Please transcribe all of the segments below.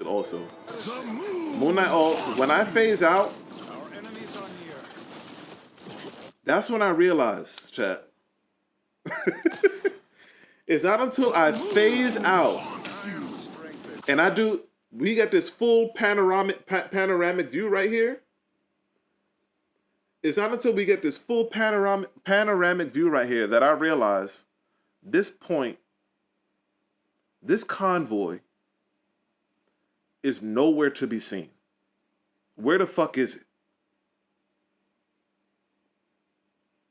also. Moon Knight ults. When I phase out, that's when I realize, chat. It's not until I phase out and I do. We get this full panoramic view right here. It's not until we get this full panoramic view right here that I realize this point, this convoy is nowhere to be seen. Where the fuck is it?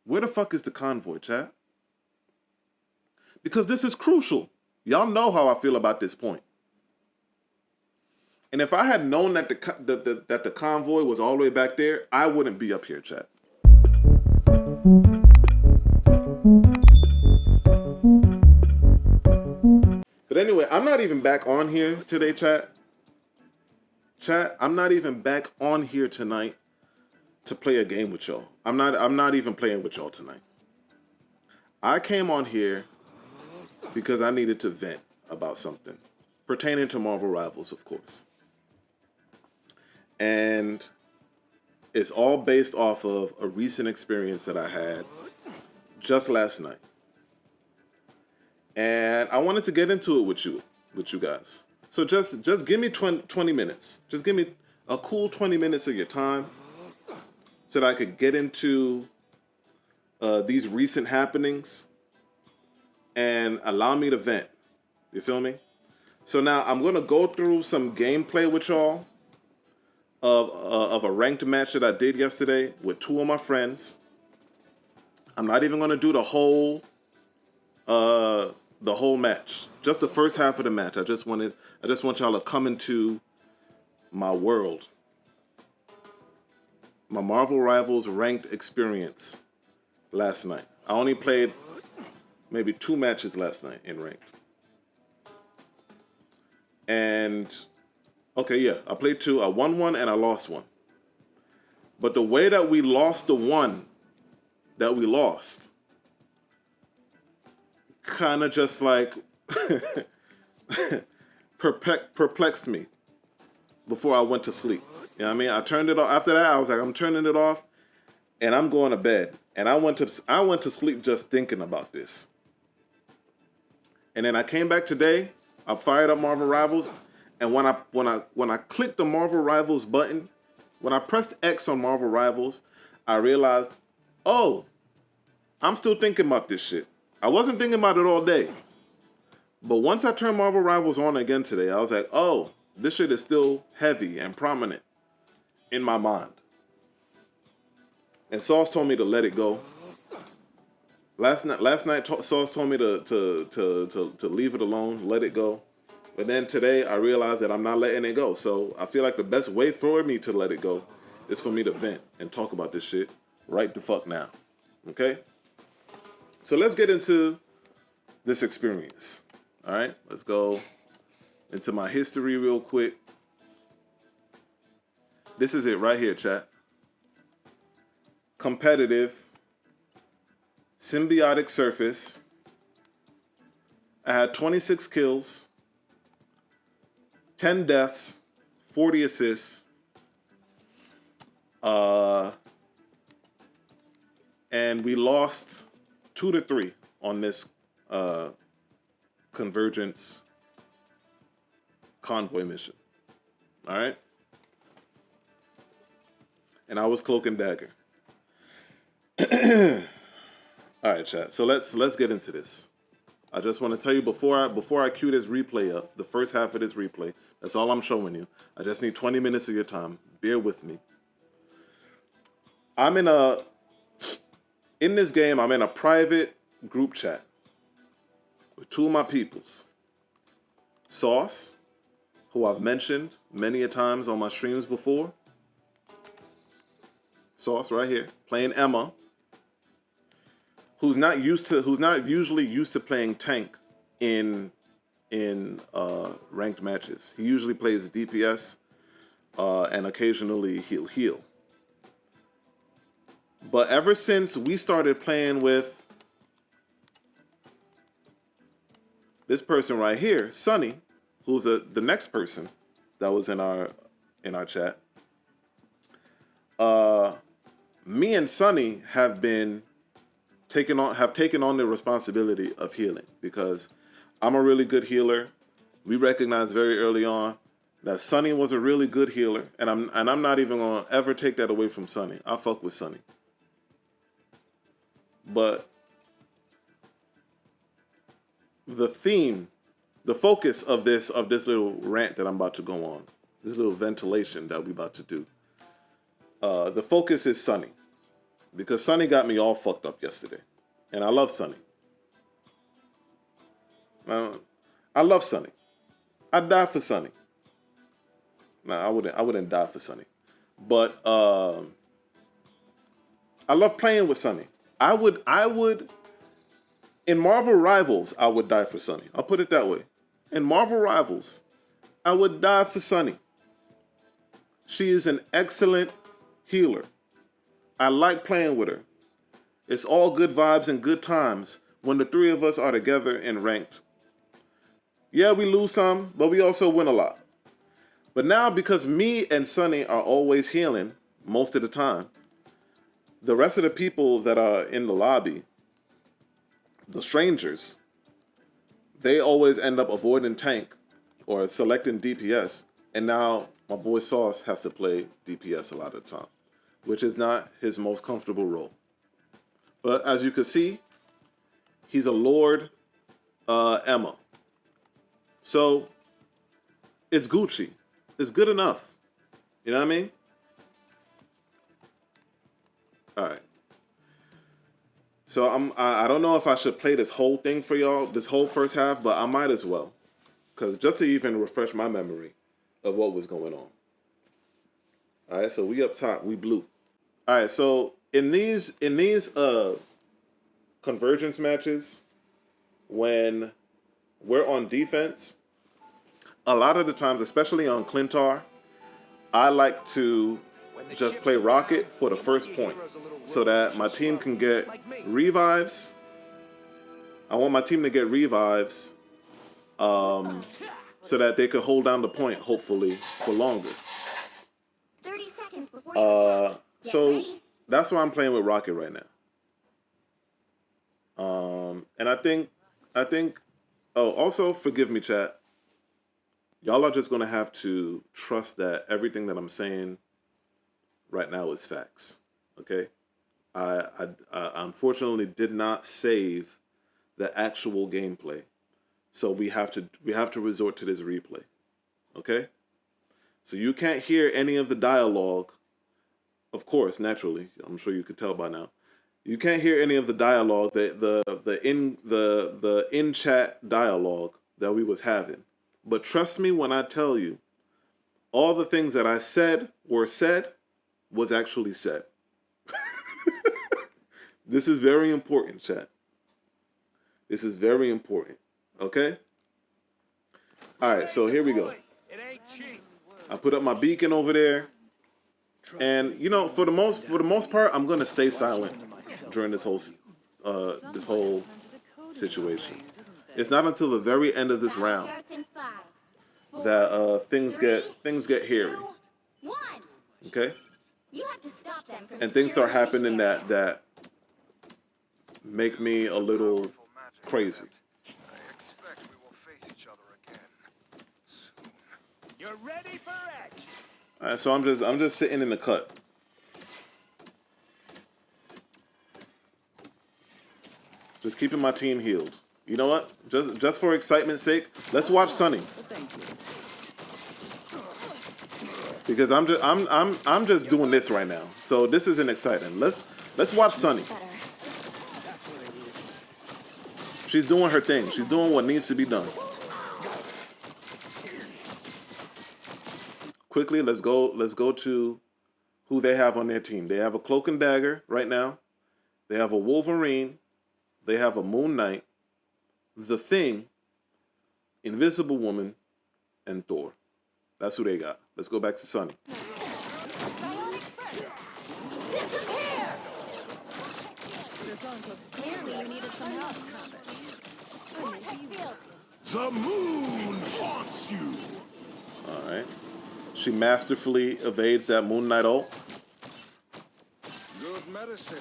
Where the fuck is the convoy, chat? Because this is crucial. Y'all know how I feel about this point. And if I had known that the convoy was all the way back there, I wouldn't be up here, chat. But anyway, I'm not even back on here today, chat. Chat, I'm not even back on here tonight to play a game with y'all. I'm not even playing with y'all tonight. I came on here because I needed to vent about something pertaining to Marvel Rivals, of course. And it's all based off of a recent experience that I had just last night. And I wanted to get into it with you guys. So just give me 20 minutes. Just give me a cool 20 minutes of your time so that I could get into these recent happenings and allow me to vent. You feel me? So now I'm going to go through some gameplay with y'all of a ranked match that I did yesterday with two of my friends. I'm not even going to do the whole match. Just the first half of the match. I just want y'all to come into my world. My Marvel Rivals ranked experience last night. I only played maybe 2 matches last night in ranked. And okay, yeah, I played 2. I won 1 and I lost 1. But the way that we lost the one that we lost kind of just like perplexed me before I went to sleep. You know what I mean? I turned it off. After that, I was like, I'm turning it off and I'm going to bed. And I went to sleep just thinking about this. And then I came back today. I fired up Marvel Rivals, and when I clicked the Marvel Rivals button, when I pressed X on Marvel Rivals, I realized, oh, I'm still thinking about this shit. I wasn't thinking about it all day. But once I turned Marvel Rivals on again today, I was like, oh, this shit is still heavy and prominent in my mind. And Sauce told me to let it go. Last night, Sauce told me to leave it alone, let it go. But then today, I realized that I'm not letting it go. So I feel like the best way for me to let it go is for me to vent and talk about this shit right the fuck now. Okay? So let's get into this experience. All right? Let's go into my history real quick. This is it right here, chat. Competitive. Symbiotic surface. I had 26 kills, 10 deaths, 40 assists, and we lost 2-3 on this Convergence convoy mission. All right, and I was Cloak and Dagger. All right, chat. So let's get into this. I just want to tell you before I cue this replay up, the first half of this replay, that's all I'm showing you. I just need 20 minutes of your time. Bear with me. In this game, I'm in a private group chat with 2 of my peoples. Sauce, who I've mentioned many a times on my streams before. Sauce right here, playing Emma. Who's not usually used to playing tank in ranked matches. He usually plays DPS and occasionally he'll heal. But ever since we started playing with this person right here, Sunny, who's the next person that was in our chat. Me and Sunny have taken on the responsibility of healing because I'm a really good healer. We recognized very early on that Sunny was a really good healer, and I'm not even gonna ever take that away from Sunny. I fuck with Sunny. But the focus of this little rant that I'm about to go on, this little ventilation that we about to do, the focus is Sunny. Because Sunny got me all fucked up yesterday. And I love Sunny. I love Sunny. I'd die for Sunny. Nah, I wouldn't die for Sunny. But I love playing with Sunny. I would in Marvel Rivals, I would die for Sunny. I'll put it that way. In Marvel Rivals, I would die for Sunny. She is an excellent healer. I like playing with her. It's all good vibes and good times when the three of us are together and ranked. Yeah, we lose some, but we also win a lot. But now, because me and Sunny are always healing most of the time, the rest of the people that are in the lobby, the strangers, they always end up avoiding tank or selecting DPS. And now my boy Sauce has to play DPS a lot of the time, which is not his most comfortable role. But as you can see, he's a Lord Emma. So it's Gucci. It's good enough. You know what I mean? All right. So I don't know if I should play this whole thing for y'all, this whole first half, but I might as well. Because just to even refresh my memory of what was going on. All right, so we up top, we blue. All right, so in these convergence matches, when we're on defense, a lot of the times, especially on Clintar, I like to just play Rocket for the first point so that my team can get revives. I want my team to get revives so that they could hold down the point, hopefully, for longer. 30 seconds before so that's why I'm playing with Rocket right now. And I think, oh, also forgive me, chat. Y'all are just going to have to trust that everything that I'm saying right now is facts, okay? I unfortunately did not save the actual gameplay, so we have to resort to this replay, okay? So you can't hear any of the dialogue, of course, naturally. I'm sure you could tell by now. You can't hear any of the dialogue, the in chat dialogue that we was having. But trust me when I tell you, all the things that I said were said was actually said. This is very important, chat. This is very important. Okay? All right, so here we go. I put up my beacon over there. And you know, for the most part, I'm gonna stay silent during this whole situation. It's not until the very end of this round that things get hairy. Okay? And things start happening that make me a little crazy. You're ready for action. All right, so I'm just sitting in the cut. Just keeping my team healed. You know what? Just for excitement's sake, let's watch Sunny. Because I'm just doing this right now. So this isn't exciting. Let's watch Sunny. She's doing her thing. She's doing what needs to be done. Quickly, let's go to who they have on their team. They have a Cloak and Dagger right now. They have a Wolverine. They have a Moon Knight, The Thing, Invisible Woman, and Thor. That's who they got. Let's go back to Sunny. The moon haunts you. All right. She masterfully evades that Moon Knight ult. Good medicine.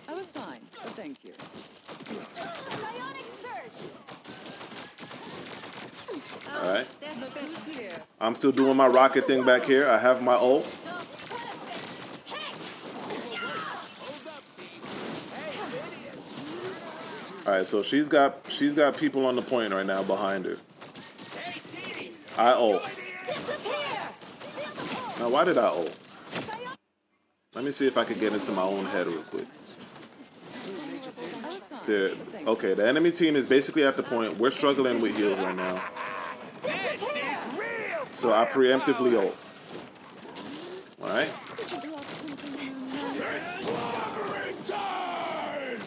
I was fine, but thank you. Bionic surge. All right. Look who's here. I'm still doing my rocket thing back here. I have my ult. Hold up, team. Hey, idiot. All right, so she's got people on the point right now behind her. Hey, team. I ult. Disappear. Now, why did I ult? Let me see if I can get into my own head real quick. I was fine, There. but thank you. Okay, the enemy team is basically at the point. We're struggling with heals right now. This is real. So I preemptively ult. All right. Exploring time.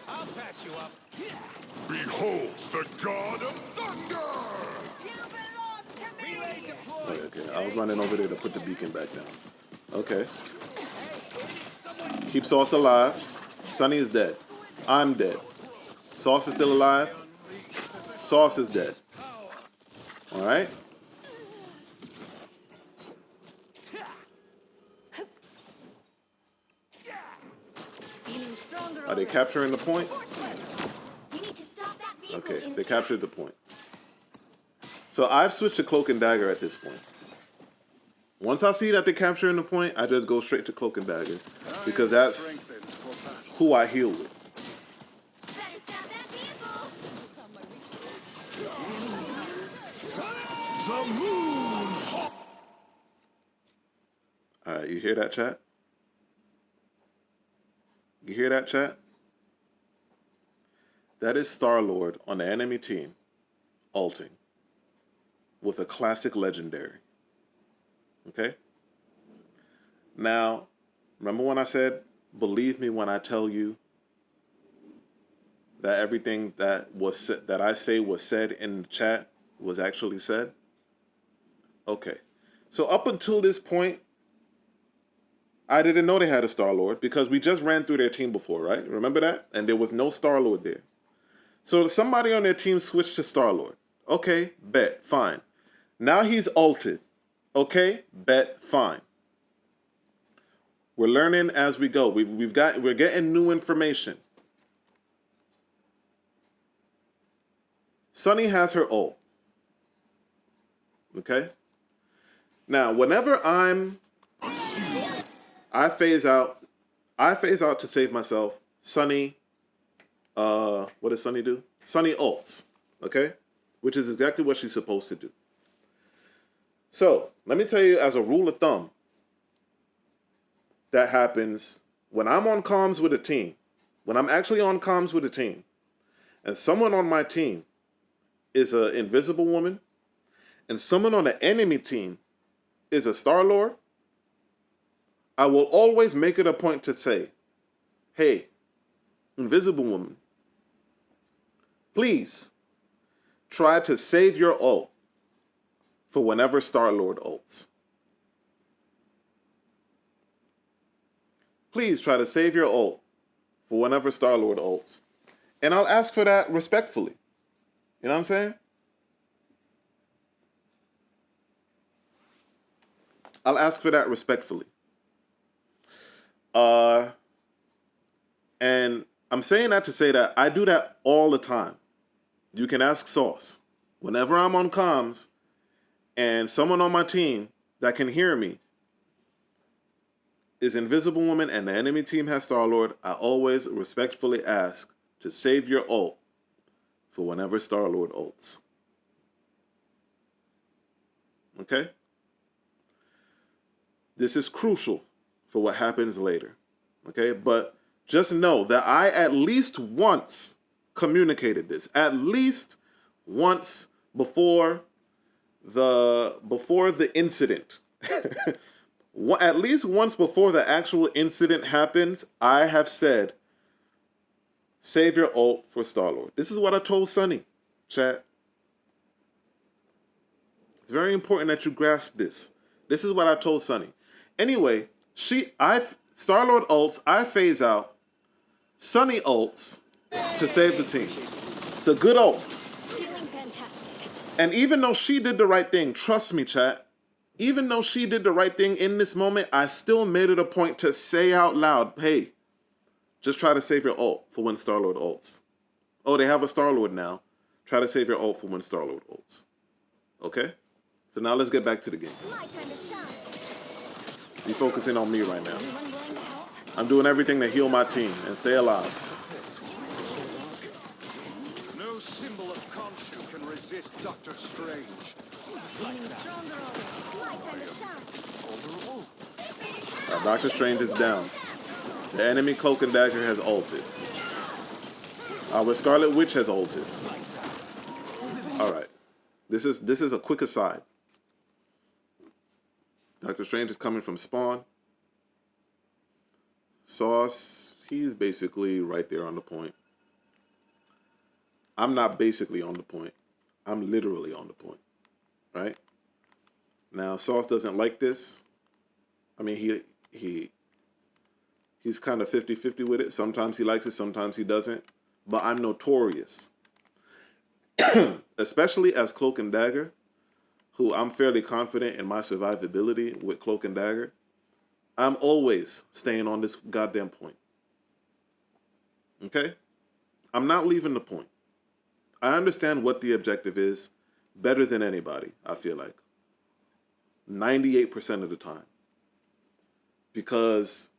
I'll patch you up. Beholds the god of thunder! Relay deployed. Okay. I was running over there to put the beacon back down. Okay. Someone Keep Sauce alive. Sunny is dead. I'm dead. Sauce is still alive. Sauce is dead. All right. Feeling stronger. Are they capturing the point? You need to stop that vehicle. Okay, they captured the point. So I've switched to Cloak and Dagger at this point. Once I see that they're capturing the point, I just go straight to Cloak and Dagger because that's who I heal with. Better stop that vehicle. The moon! All right, you hear that, chat? You hear that, chat? That is Star-Lord on the enemy team, ulting with a classic legendary. Okay? Now, remember when I said, believe me when I tell you that everything that was said, that I say was said in the chat was actually said? Okay. So up until this point, I didn't know they had a Star-Lord because we just ran through their team before, right? Remember that? And there was no Star-Lord there. So if somebody on their team switched to Star-Lord, okay, bet, fine. Now he's ulted. Okay, bet, fine. We're learning as we go. We're getting new information. Sunny has her ult. Okay? Now, whenever I phase out to save myself. Sunny, what does Sunny do? Sunny ults, okay? Which is exactly what she's supposed to do. So, let me tell you as a rule of thumb, that happens when I'm on comms with a team, when I'm actually on comms with a team, and someone on my team is an invisible woman, and someone on the enemy team is a Star-Lord, I will always make it a point to say, hey, invisible woman, please try to save your ult for whenever Star-Lord ults. Please try to save your ult for whenever Star-Lord ults. And I'll ask for that respectfully. You know what I'm saying? I'll ask for that respectfully. And I'm saying that to say that I do that all the time. You can ask Sauce. Whenever I'm on comms and someone on my team that can hear me is Invisible Woman and the enemy team has Star-Lord, I always respectfully ask to save your ult for whenever Star-Lord ults. Okay? This is crucial for what happens later. Okay? But just know that I at least once communicated this. At least once before the incident. At least once before the actual incident happens, I have said, save your ult for Star-Lord. This is what I told Sunny, chat. It's very important that you grasp this. This is what I told Sunny. Anyway, Star-Lord ults, I phase out, Sunny ults, to save the team. It's a good ult. Feeling fantastic. And even though she did the right thing, trust me, chat, even though she did the right thing in this moment, I still made it a point to say out loud, hey, just try to save your ult for when Star-Lord ults. Oh, they have a Star-Lord now. Try to save your ult for when Star-Lord ults. Okay? So now let's get back to the game. My time to shine. Be focusing on me right now. Anyone willing to help? I'm doing everything to heal my team and stay alive. No symbol of Khonshu can resist Doctor Strange. Feeling stronger already. My time to shine. Doctor Strange is down. The enemy Cloak and Dagger has ulted. Our Scarlet Witch has ulted. Alright. This is a quick aside. Doctor Strange is coming from spawn. Sauce, he's basically right there on the point. I'm not basically on the point. I'm literally on the point. Right? Now, Sauce doesn't like this. I mean, he's kind of 50-50 with it. Sometimes he likes it, sometimes he doesn't. But I'm notorious, especially as Cloak and Dagger, who I'm fairly confident in my survivability with Cloak and Dagger. I'm always staying on this goddamn point. Okay? I'm not leaving the point. I understand what the objective is better than anybody, I feel like. 98% of the time. Because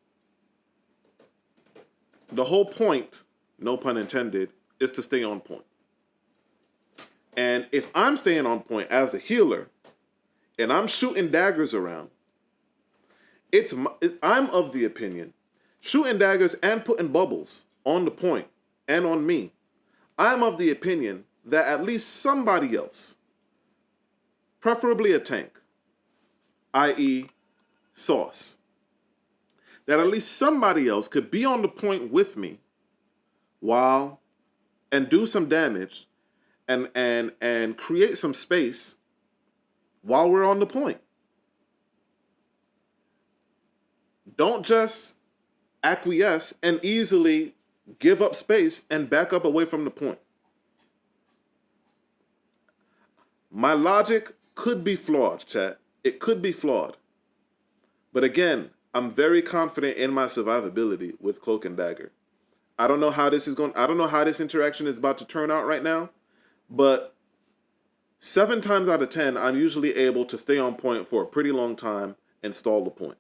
the whole point, no pun intended, is to stay on point. And if I'm staying on point as a healer and I'm shooting daggers around, I'm of the opinion, shooting daggers and putting bubbles on the point and on me, I'm of the opinion that at least somebody else, preferably a tank, i.e. Sauce, that at least somebody else could be on the point with me and do some damage and create some space while we're on the point. Don't just acquiesce and easily give up space and back up away from the point. My logic could be flawed, chat. It could be flawed. But again, I'm very confident in my survivability with Cloak and Dagger. I don't know how this interaction is about to turn out right now, but 7 times out of 10, I'm usually able to stay on point for a pretty long time and stall the point.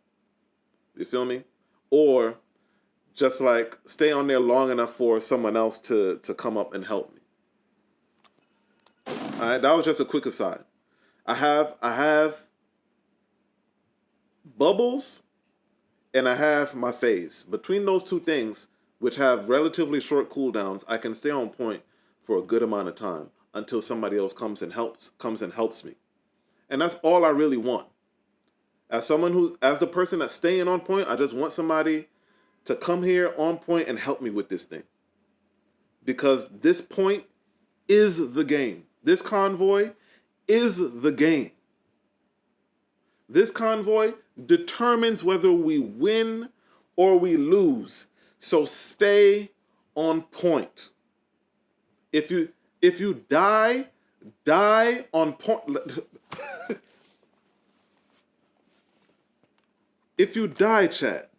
You feel me? Or just like stay on there long enough for someone else to come up and help me. All right, that was just a quick aside. I have bubbles and I have my phase. Between those two things, which have relatively short cooldowns, I can stay on point for a good amount of time until somebody else comes and helps me. And that's all I really want. As the person that's staying on point, I just want somebody to come here on point and help me with this thing. Because this point is the game. This convoy is the game. This convoy determines whether we win or we lose. So stay on point. If you die on point. If you die, chat.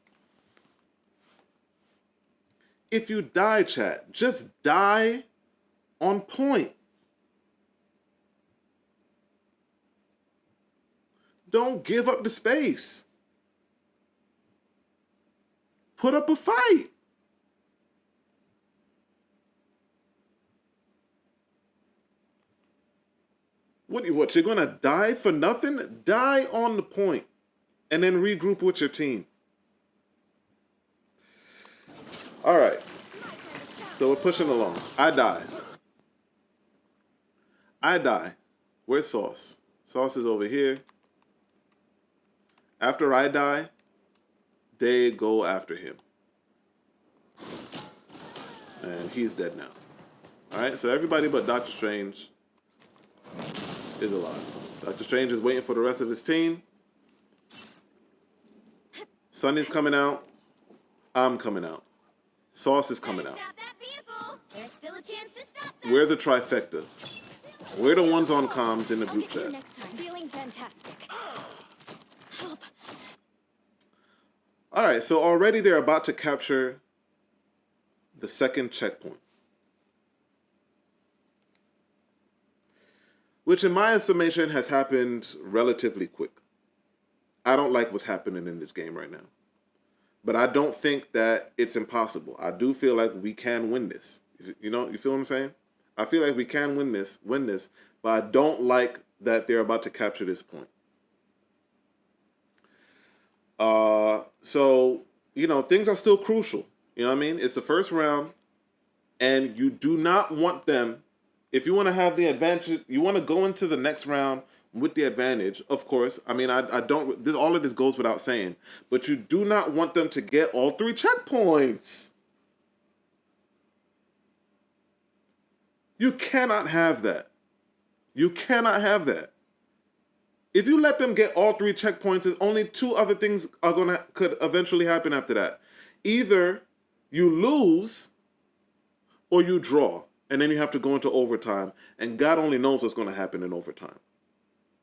If you die, chat, just die on point. Don't give up the space. Put up a fight. What, you're gonna die for nothing? Die on the point and then regroup with your team. All right. So we're pushing along. I die. Where's Sauce? Sauce is over here. After I die, they go after him. And he's dead now. All right, so everybody but Doctor Strange is alive. Doctor Strange is waiting for the rest of his team. Sunny's coming out. I'm coming out. Sauce is coming out. Stop that vehicle. chance to stop them. We're the trifecta. We're the ones on comms in the I'll group get to you chat. next time. Feeling fantastic. Help. All right, so already they're about to capture the second checkpoint, which in my estimation has happened relatively quick. I don't like what's happening in this game right now, but I don't think that it's impossible. I do feel like we can win this. You know, you feel what I'm saying? I feel like we can win this, but I don't like that they're about to capture this point. So, you know, things are still crucial. You know what I mean? It's the first round, and you do not want them, if you want to have the advantage, you want to go into the next round with the advantage, of course. I mean, I don't, this, all of this goes without saying, but you do not want them to get all 3 checkpoints. You cannot have that. You cannot have that. If you let them get all 3 checkpoints, there's only 2 other things could eventually happen after that. Either you lose or you draw, and then you have to go into overtime, and God only knows what's going to happen in overtime.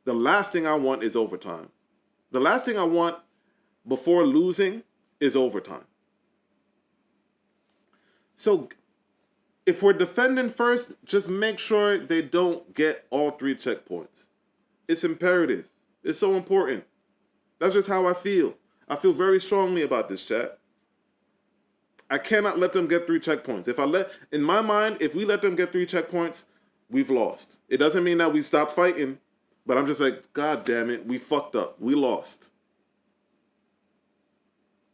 The last thing I want is overtime. The last thing I want before losing is overtime. So if we're defending first, just make sure they don't get all 3 checkpoints. It's imperative. It's so important. That's just how I feel. I feel very strongly about this, chat. I cannot let them get 3 checkpoints. In my mind, if we let them get 3 checkpoints, we've lost. It doesn't mean that we stop fighting, but I'm just like, God damn it, we fucked up. We lost.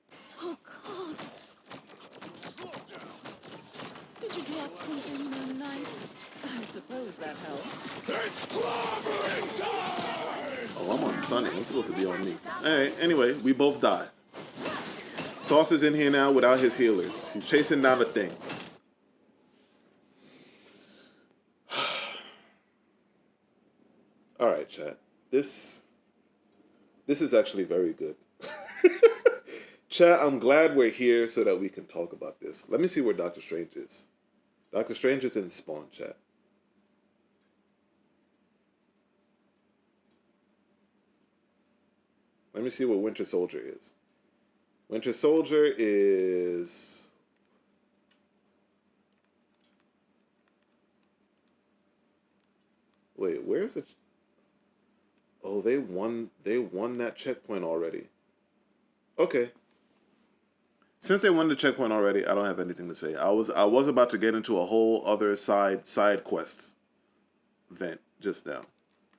So cold. Did you drop something the night? I suppose that helped. It's clobbering time! Oh, I'm on Sunny. I'm supposed to be on me. All right, anyway, we both die. Sauce is in here now without his healers. He's chasing down the thing. All right, chat. This is actually very good. Chat, I'm glad we're here so that we can talk about this. Let me see where Doctor Strange is. Doctor Strange is in spawn, chat. Let me see what Winter Soldier is. Winter Soldier is... Wait, where's it? Oh, they won that checkpoint already. Okay. Since they won the checkpoint already, I don't have anything to say. I was about to get into a whole other side quest event just now.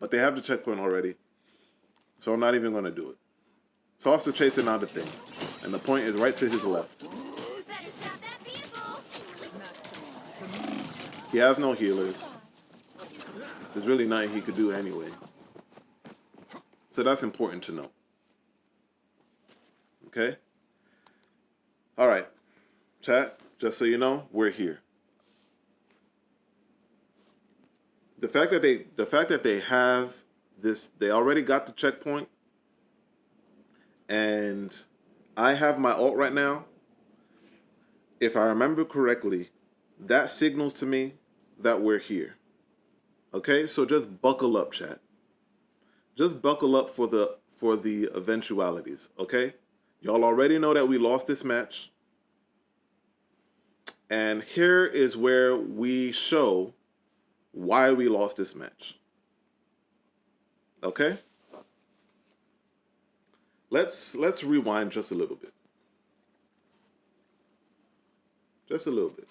But they have the checkpoint already. So I'm not even going to do it. Sauce is chasing out the thing. And the point is right to his left. Better stop that vehicle. He has no healers. There's really nothing he could do anyway. So that's important to know. Okay? All right. Chat, just so you know, we're here. The fact that they have this, they already got the checkpoint, and I have my ult right now. If I remember correctly, that signals to me that we're here. Okay? So just buckle up, chat. Just buckle up for the eventualities, okay? Y'all already know that we lost this match. And here is where we show why we lost this match. Okay? Let's rewind just a little bit. Just a little bit.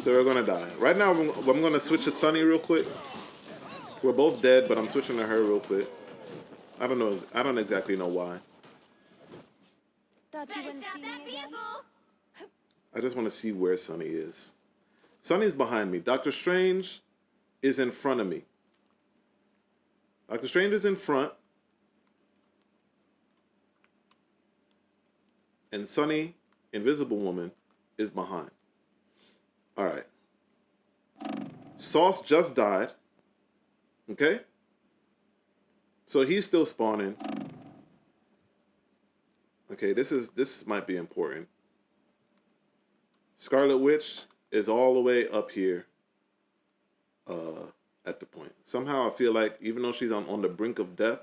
So we're gonna die. Right now, I'm gonna switch to Sunny real quick. We're both dead, but I'm switching to her real quick. I don't know. I don't exactly know why. Thought you wouldn't see me again. I just want to see where Sunny is. Sunny's behind me. Doctor Strange is in front of me. Doctor Strange is in front. And Sunny, Invisible Woman, is behind. All right. Sauce just died. Okay? So he's still spawning. Okay, this might be important. Scarlet Witch is all the way up here at the point. Somehow I feel like, even though she's on the brink of death,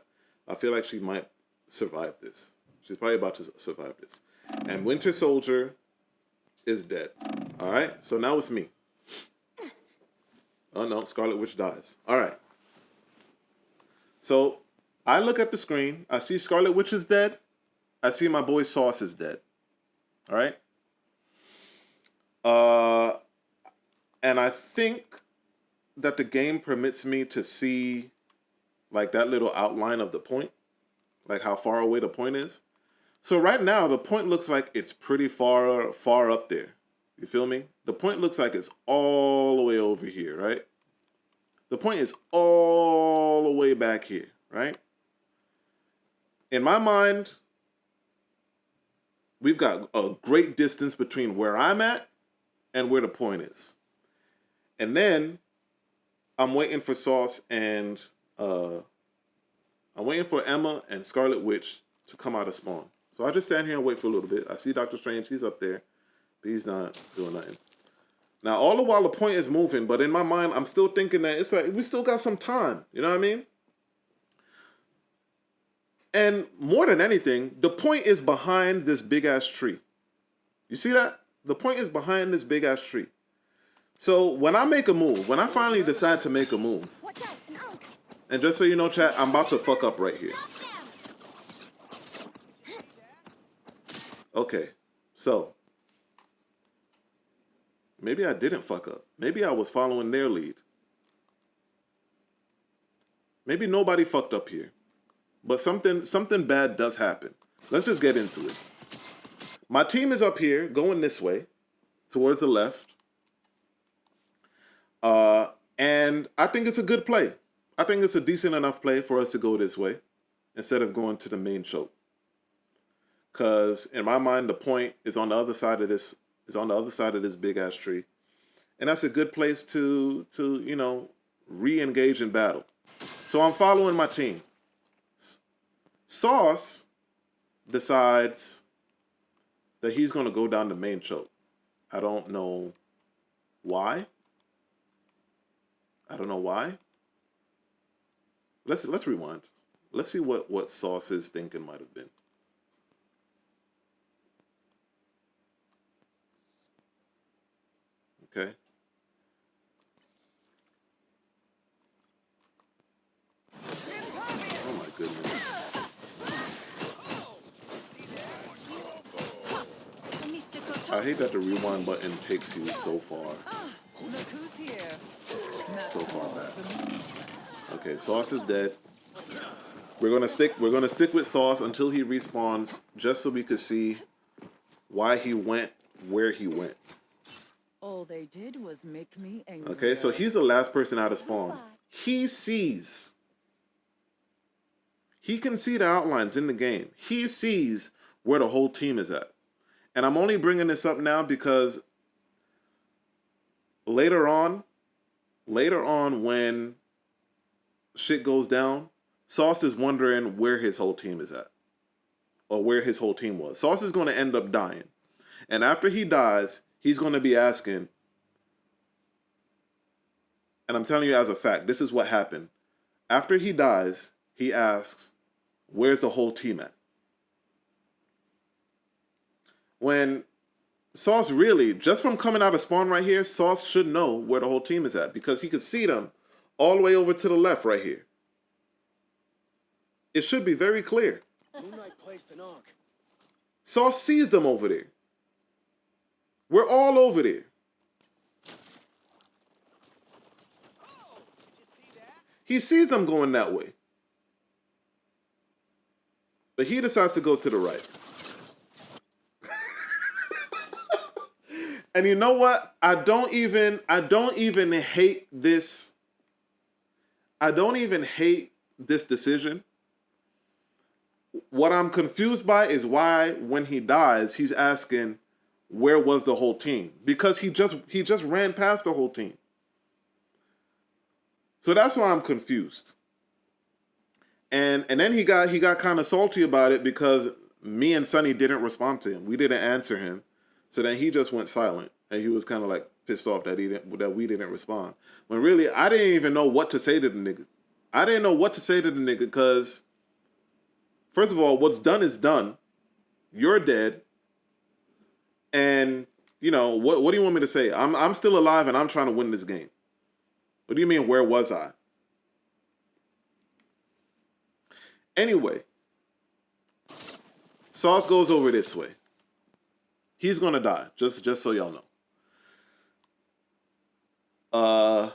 I feel like she might survive this. She's probably about to survive this. And Winter Soldier is dead. All right, so now it's me. Oh no, Scarlet Witch dies. All right. So I look at the screen. I see Scarlet Witch is dead. I see my boy Sauce is dead. All right. And I think that the game permits me to see like that little outline of the point, like how far away the point is. So right now the point looks like it's pretty far up there. You feel me? The point looks like it's all the way over here, right? The point is all the way back here, right? In my mind, we've got a great distance between where I'm at and where the point is. And then I'm waiting for Sauce and I'm waiting for Emma and Scarlet Witch to come out of spawn. So I just stand here and wait for a little bit. I see Doctor Strange, he's up there, but he's not doing nothing. Now, all the while the point is moving, but in my mind, I'm still thinking that it's like we still got some time. You know what I mean? And more than anything, the point is behind this big ass tree. You see that? The point is behind this big ass tree. So when I make a move, when I finally decide to make a move, Watch out, an unk. and just so you know, chat, I'm about to fuck up right here. Okay, so maybe I didn't fuck up. Maybe I was following their lead. Maybe nobody fucked up here. But something bad does happen. Let's just get into it. My team is up here, going this way, towards the left. And I think it's a good play. I think it's a decent enough play for us to go this way instead of going to the main choke. Because in my mind, the point is on the other side of this big ass tree. And that's a good place to you know, re-engage in battle. So I'm following my team. Sauce decides that he's going to go down the main choke. I don't know why. I don't know why. Let's rewind. Let's see what Sauce's thinking might have been. Okay. Oh my goodness. I hate that the rewind button takes you so far. Look who's here. So far back. Okay, Sauce is dead. We're gonna stick with Sauce until he respawns, just so we could see why he went where he went. All they did was make me angry. Okay, so he's the last person out of spawn. He can see the outlines in the game. He sees where the whole team is at. And I'm only bringing this up now because later on when shit goes down, Sauce is wondering where his whole team is at. Or where his whole team was. Sauce is going to end up dying. And after he dies, he's going to be asking, and I'm telling you as a fact, this is what happened. After he dies, he asks, where's the whole team at? When Sauce really, just from coming out of spawn right here, Sauce should know where the whole team is at because he could see them all the way over to the left right here. It should be very clear. Moonlight placed an arc. Sauce sees them over there. We're all over there. He sees them going that way. But he decides to go to the right. And you know what? I don't even hate this. I don't even hate this decision. What I'm confused by is why when he dies, he's asking, where was the whole team? Because he just ran past the whole team. So that's why I'm confused. And then he got kind of salty about it because me and Sonny didn't respond to him. We didn't answer him. So then he just went silent, and he was kind of like pissed off that we didn't respond. When really, I didn't even know what to say to the nigga. I didn't know what to say to the nigga because, first of all, what's done is done. You're dead. And, you know, what do you want me to say? I'm still alive and I'm trying to win this game. What do you mean, where was I? Anyway, Sauce goes over this way. He's gonna die, just so y'all know.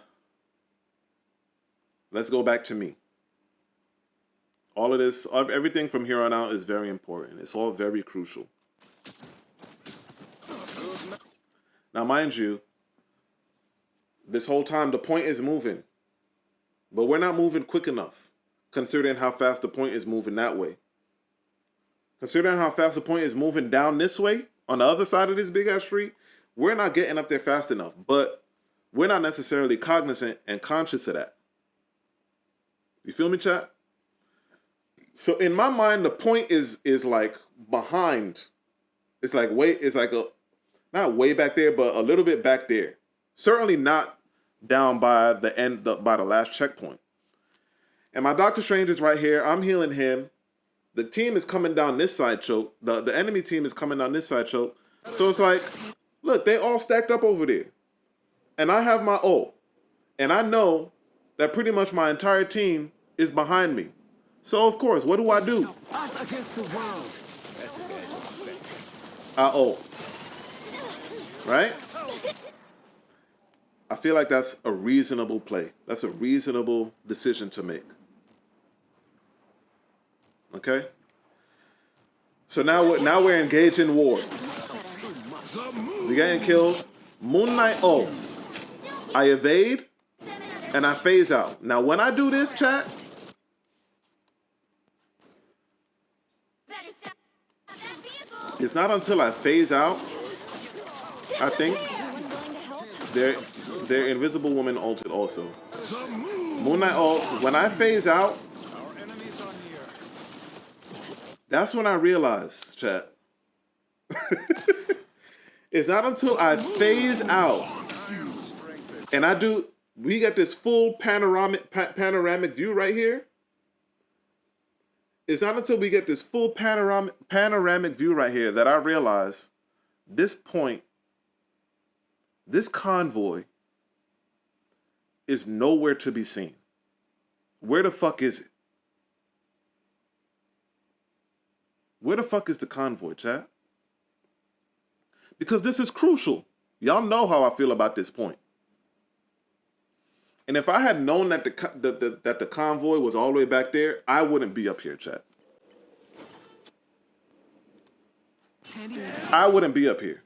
Let's go back to me. All of this, everything from here on out is very important. It's all very crucial. Now, mind you, this whole time the point is moving, but we're not moving quick enough, considering how fast the point is moving that way. Considering how fast the point is moving down this way, on the other side of this big-ass street, we're not getting up there fast enough, but we're not necessarily cognizant and conscious of that. You feel me, chat? So in my mind, the point is like behind. It's like not way back there, but a little bit back there. Certainly not down by the end, by the last checkpoint. And my Doctor Strange is right here. I'm healing him. The team is coming down this side choke. The enemy team is coming down this side choke. So it's like, look, they all stacked up over there. And I have my ult. And I know that pretty much my entire team is behind me. So of course, what do? Us against the world. I ult. Right? I feel like that's a reasonable play. That's a reasonable decision to make. Okay? So now we're engaged in war. We're getting kills. Moon Knight ults. I evade and I phase out. Now when I do this, chat, it's not until I phase out, I think. Their Invisible Woman ulted also. Moon Knight ults. When I phase out, that's when I realize, chat. It's not until I phase out and we get this full panoramic view right here. It's not until we get this full panoramic view right here that I realize this convoy is nowhere to be seen. Where the fuck is it? Where the fuck is the convoy, chat? Because this is crucial. Y'all know how I feel about this point. And if I had known that the convoy was all the way back there, I wouldn't be up here, chat. I wouldn't be up here.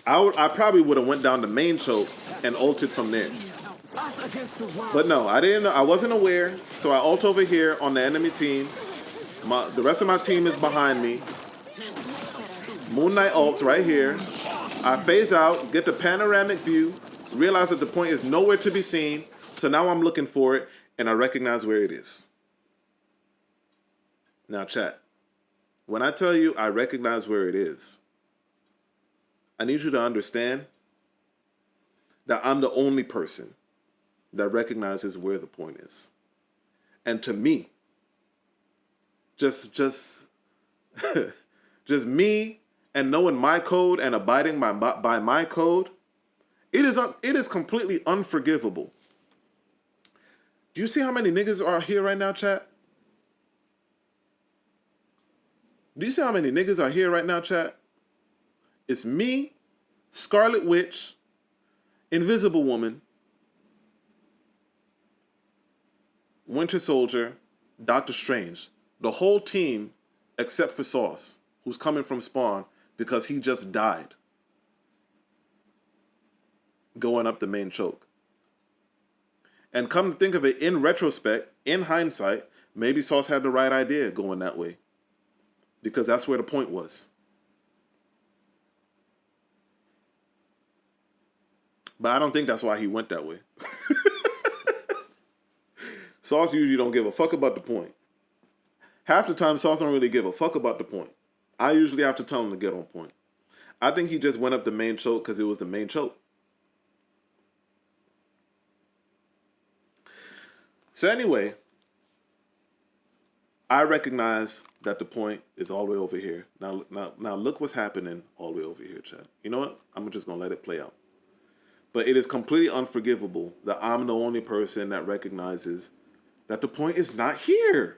I probably would have went down the main choke and ulted from there. But no, I didn't know. I wasn't aware. So I ult over here on the enemy team. The rest of my team is behind me. Moon Knight ults right here. I phase out, get the panoramic view, realize that the point is nowhere to be seen. So now I'm looking for it, and I recognize where it is. Now, chat, when I tell you I recognize where it is, I need you to understand that I'm the only person that recognizes where the point is. And to me, just me and knowing my code and abiding by my code, it is completely unforgivable. Do you see how many niggas are here right now, chat? Do you see how many niggas are here right now, chat? It's me, Scarlet Witch, Invisible Woman, Winter Soldier, Doctor Strange. The whole team, except for Sauce, who's coming from spawn because he just died going up the main choke. And come to think of it, in retrospect, in hindsight, maybe Sauce had the right idea going that way, because that's where the point was. But I don't think that's why he went that way. Sauce usually don't give a fuck about the point. Half the time, Sauce don't really give a fuck about the point. I usually have to tell him to get on point. I think he just went up the main choke because it was the main choke. So anyway, I recognize that the point is all the way over here. Now look what's happening all the way over here, Chad. You know what? I'm just going to let it play out. But it is completely unforgivable that I'm the only person that recognizes that the point is not here.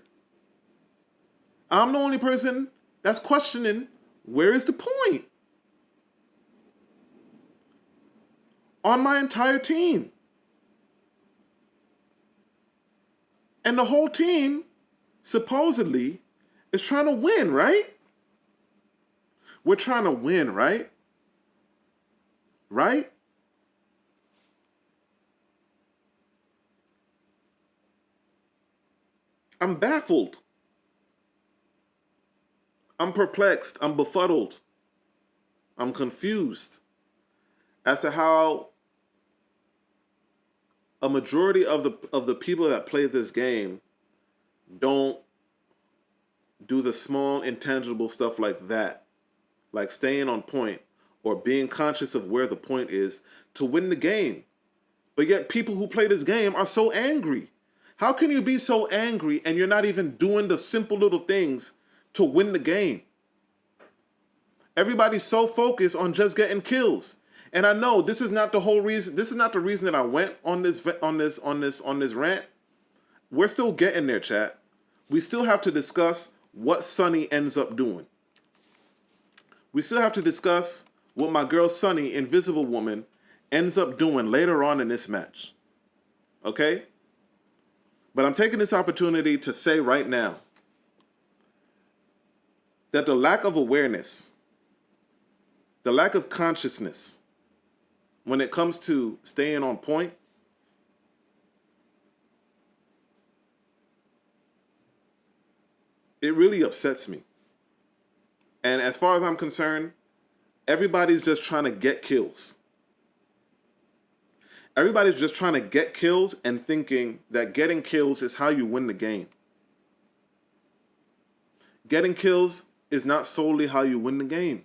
I'm the only person that's questioning, where is the point? On my entire team. And the whole team, supposedly, is trying to win, right? We're trying to win, right? Right? I'm baffled. I'm perplexed. I'm befuddled. I'm confused as to how a majority of the people that play this game don't do the small intangible stuff like that, like staying on point or being conscious of where the point is to win the game. But yet people who play this game are so angry. How can you be so angry and you're not even doing the simple little things to win the game? Everybody's so focused on just getting kills. And I know this is not the whole reason. This is not the reason that I went on this rant. We're still getting there, chat. We still have to discuss what Sunny ends up doing. We still have to discuss what my girl Sunny, Invisible Woman, ends up doing later on in this match. Okay? But I'm taking this opportunity to say right now that the lack of awareness, the lack of consciousness when it comes to staying on point, it really upsets me. And as far as I'm concerned, everybody's just trying to get kills. Everybody's just trying to get kills and thinking that getting kills is how you win the game. Getting kills is not solely how you win the game.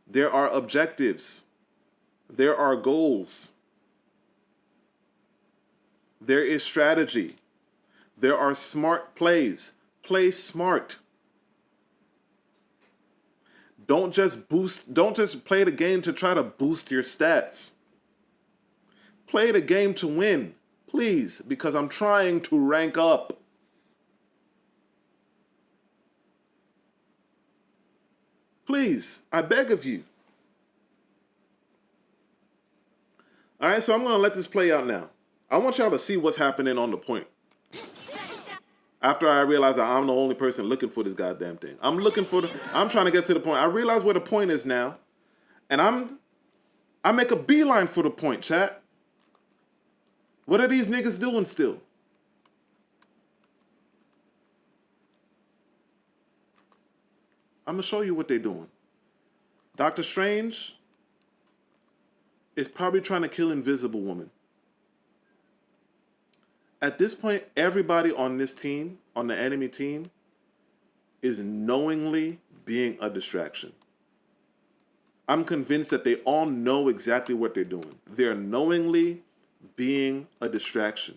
There are objectives. There are goals. There is strategy. There are smart plays. Play smart. Don't just play the game to try to boost your stats. Play the game to win, please, because I'm trying to rank up. Please, I beg of you. All right, so I'm going to let this play out now. I want y'all to see what's happening on the point. After I realize that I'm the only person looking for this goddamn thing. I'm trying to get to the point. I realize where the point is now. And I make a beeline for the point, chat. What are these niggas doing still? I'm going to show you what they're doing. Doctor Strange is probably trying to kill Invisible Woman. At this point, everybody on this team, on the enemy team, is knowingly being a distraction. I'm convinced that they all know exactly what they're doing. They're knowingly being a distraction.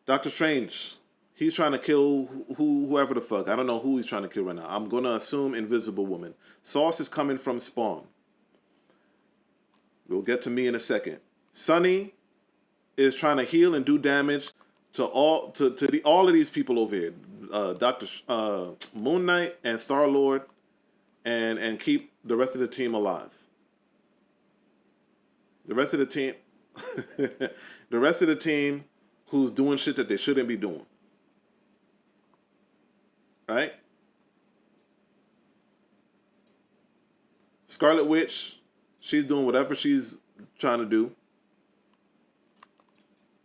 Doctor Strange, he's trying to kill whoever the fuck. I don't know who he's trying to kill right now. I'm going to assume Invisible Woman. Sauce is coming from Spawn. We'll get to me in a second. Sunny is trying to heal and do damage to all of these people over here. Moon Knight and Star-Lord, and keep the rest of the team alive. The rest of the team who's doing shit that they shouldn't be doing. Right? Scarlet Witch, she's doing whatever she's trying to do.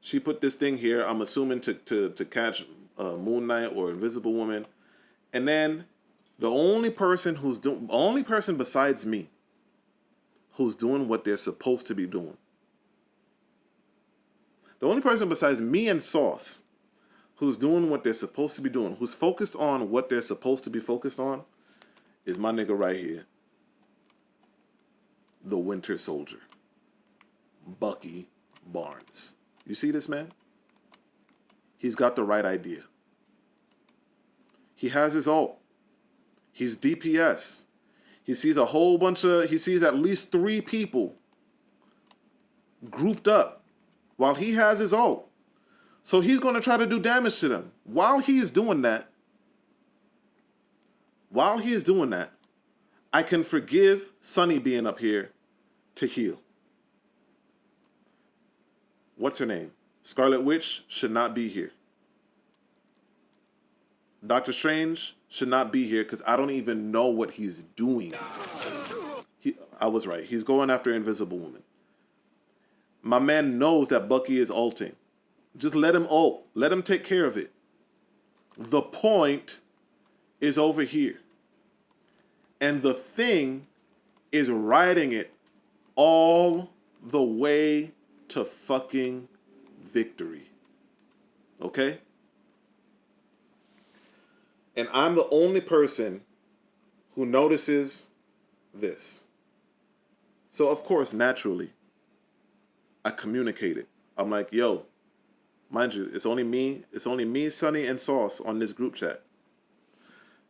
She put this thing here, I'm assuming to catch Moon Knight or Invisible Woman. And then the only person besides me who's doing what they're supposed to be doing The only person besides me and Sauce who's doing what they're supposed to be doing, who's focused on what they're supposed to be focused on, is my nigga right here. The Winter Soldier. Bucky Barnes. You see this man? He's got the right idea. He has his ult. He's DPS. He sees he sees at least 3 people grouped up while he has his ult. So he's going to try to do damage to them. While he is doing that, I can forgive Sunny being up here to heal. What's her name? Scarlet Witch should not be here. Doctor Strange should not be here because I don't even know what he's doing. I was right. He's going after Invisible Woman. My man knows that Bucky is ulting. Just let him ult. Let him take care of it. The point is over here. And the Thing is riding it all the way to fucking victory. Okay? And I'm the only person who notices this. So, of course, naturally, I communicated. I'm like, yo, mind you, it's only me, Sonny, and Sauce on this group chat.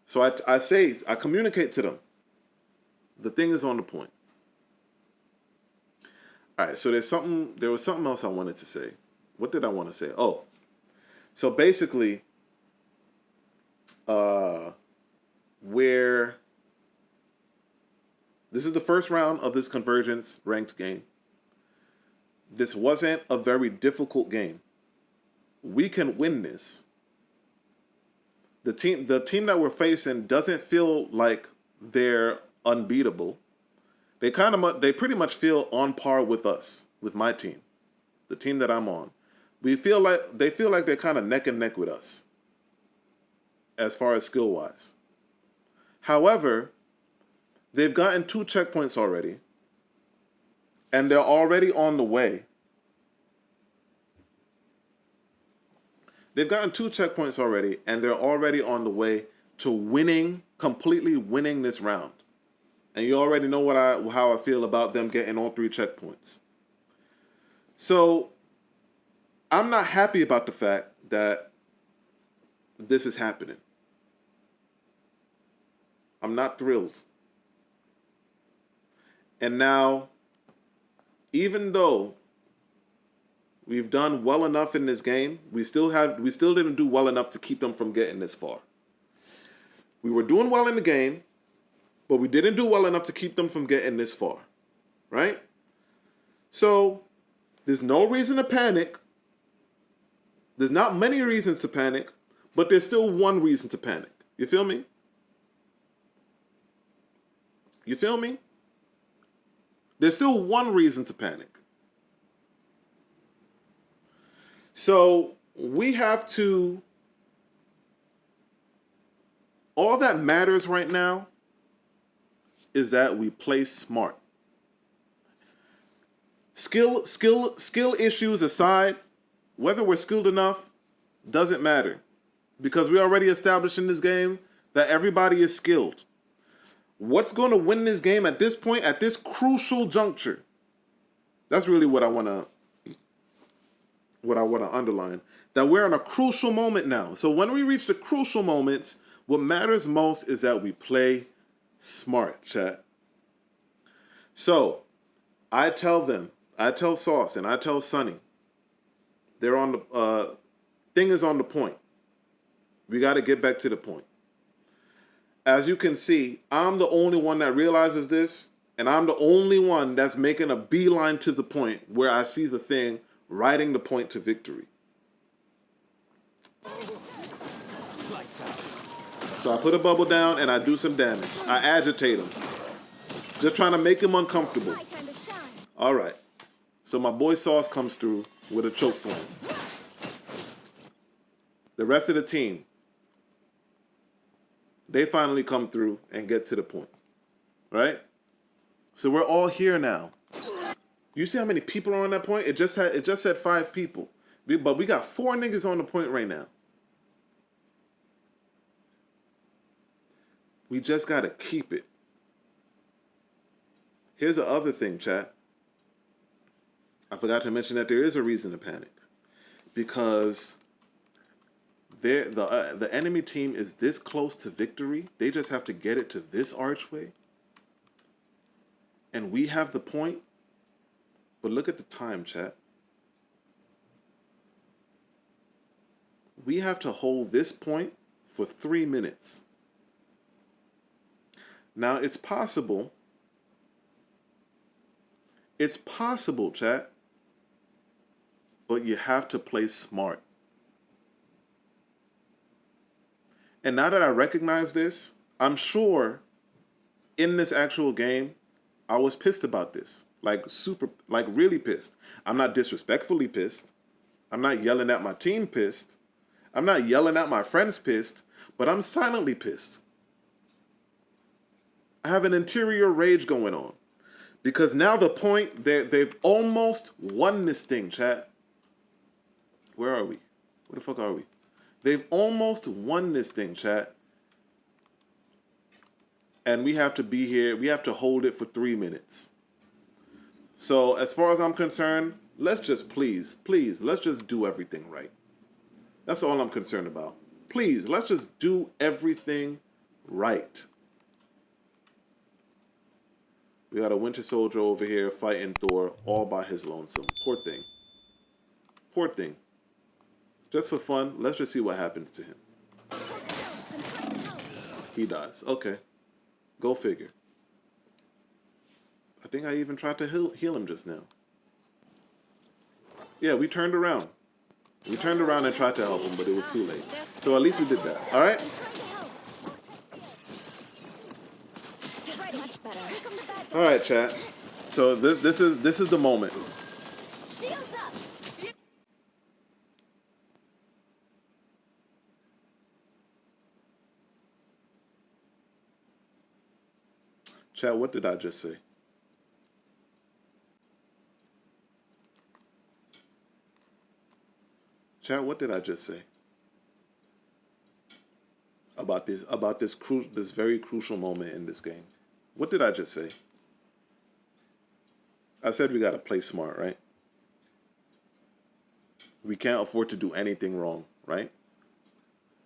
So I communicate to them. The Thing is on the point. All right, so there was something else I wanted to say. What did I want to say? Oh, so basically, where this is the first round of this Convergence ranked game. This wasn't a very difficult game. We can win this. The team that we're facing doesn't feel like they're unbeatable. They pretty much feel on par with us, with my team, the team that I'm on. They feel like they're kind of neck and neck with us as far as skill wise. However, they've gotten 2 checkpoints already, and they're already on the way. They've gotten 2 checkpoints already, and they're already on the way to completely winning this round. And you already know how I feel about them getting all 3 checkpoints. So, I'm not happy about the fact that this is happening. I'm not thrilled. And now, even though we've done well enough in this game, we still didn't do well enough to keep them from getting this far. We were doing well in the game, but we didn't do well enough to keep them from getting this far, right? So, there's no reason to panic. There's not many reasons to panic, but there's still one reason to panic. You feel me? You feel me? There's still one reason to panic. So, we have to... All that matters right now is that we play smart. Skill issues aside, whether we're skilled enough doesn't matter, because we already established in this game that everybody is skilled. What's going to win this game at this point, at this crucial juncture? That's really what I want to underline. That we're in a crucial moment now. So when we reach the crucial moments, what matters most is that we play smart, chat. So I tell Sauce, and I tell Sunny, they're on the Thing is on the point. We got to get back to the point. As you can see, I'm the only one that realizes this, and I'm the only one that's making a beeline to the point where I see the Thing riding the point to victory. So I put a bubble down and I do some damage. I agitate him. Just trying to make him uncomfortable. My time to shine. All right. So my boy Sauce comes through with a choke slam. The rest of the team, they finally come through and get to the point. Right? So we're all here now. You see how many people are on that point? It just said 5 people. But we got 4 niggas on the point right now. We just got to keep it. Here's the other thing, chat. I forgot to mention that there is a reason to panic. Because the enemy team is this close to victory. They just have to get it to this archway. And we have the point. But look at the time, chat. We have to hold this point for 3 minutes. Now, it's possible. It's possible, chat. But you have to play smart. And now that I recognize this, I'm sure in this actual game, I was pissed about this. Like really pissed. I'm not disrespectfully pissed. I'm not yelling at my team pissed. I'm not yelling at my friends pissed, but I'm silently pissed. I have an interior rage going on. Because now the point, they've almost won this thing, chat. Where are we? Where the fuck are we? They've almost won this thing, chat. And we have to be here. We have to hold it for 3 minutes. So as far as I'm concerned, let's just please, let's just do everything right. That's all I'm concerned about. Please, let's just do everything right. We got a Winter Soldier over here fighting Thor all by his lonesome. Poor thing. Poor thing. Just for fun, let's just see what happens to him. He dies. Okay. Go figure. I think I even tried to heal him just now. Yeah, we turned around. We turned around and tried to help him, but it was too late. So at least we did that. All right? All right, chat. So this is the moment. Shields up. Chat, what did I just say? Chat, what did I just say? About this very crucial moment in this game. What did I just say? I said we got to play smart, right? We can't afford to do anything wrong, right?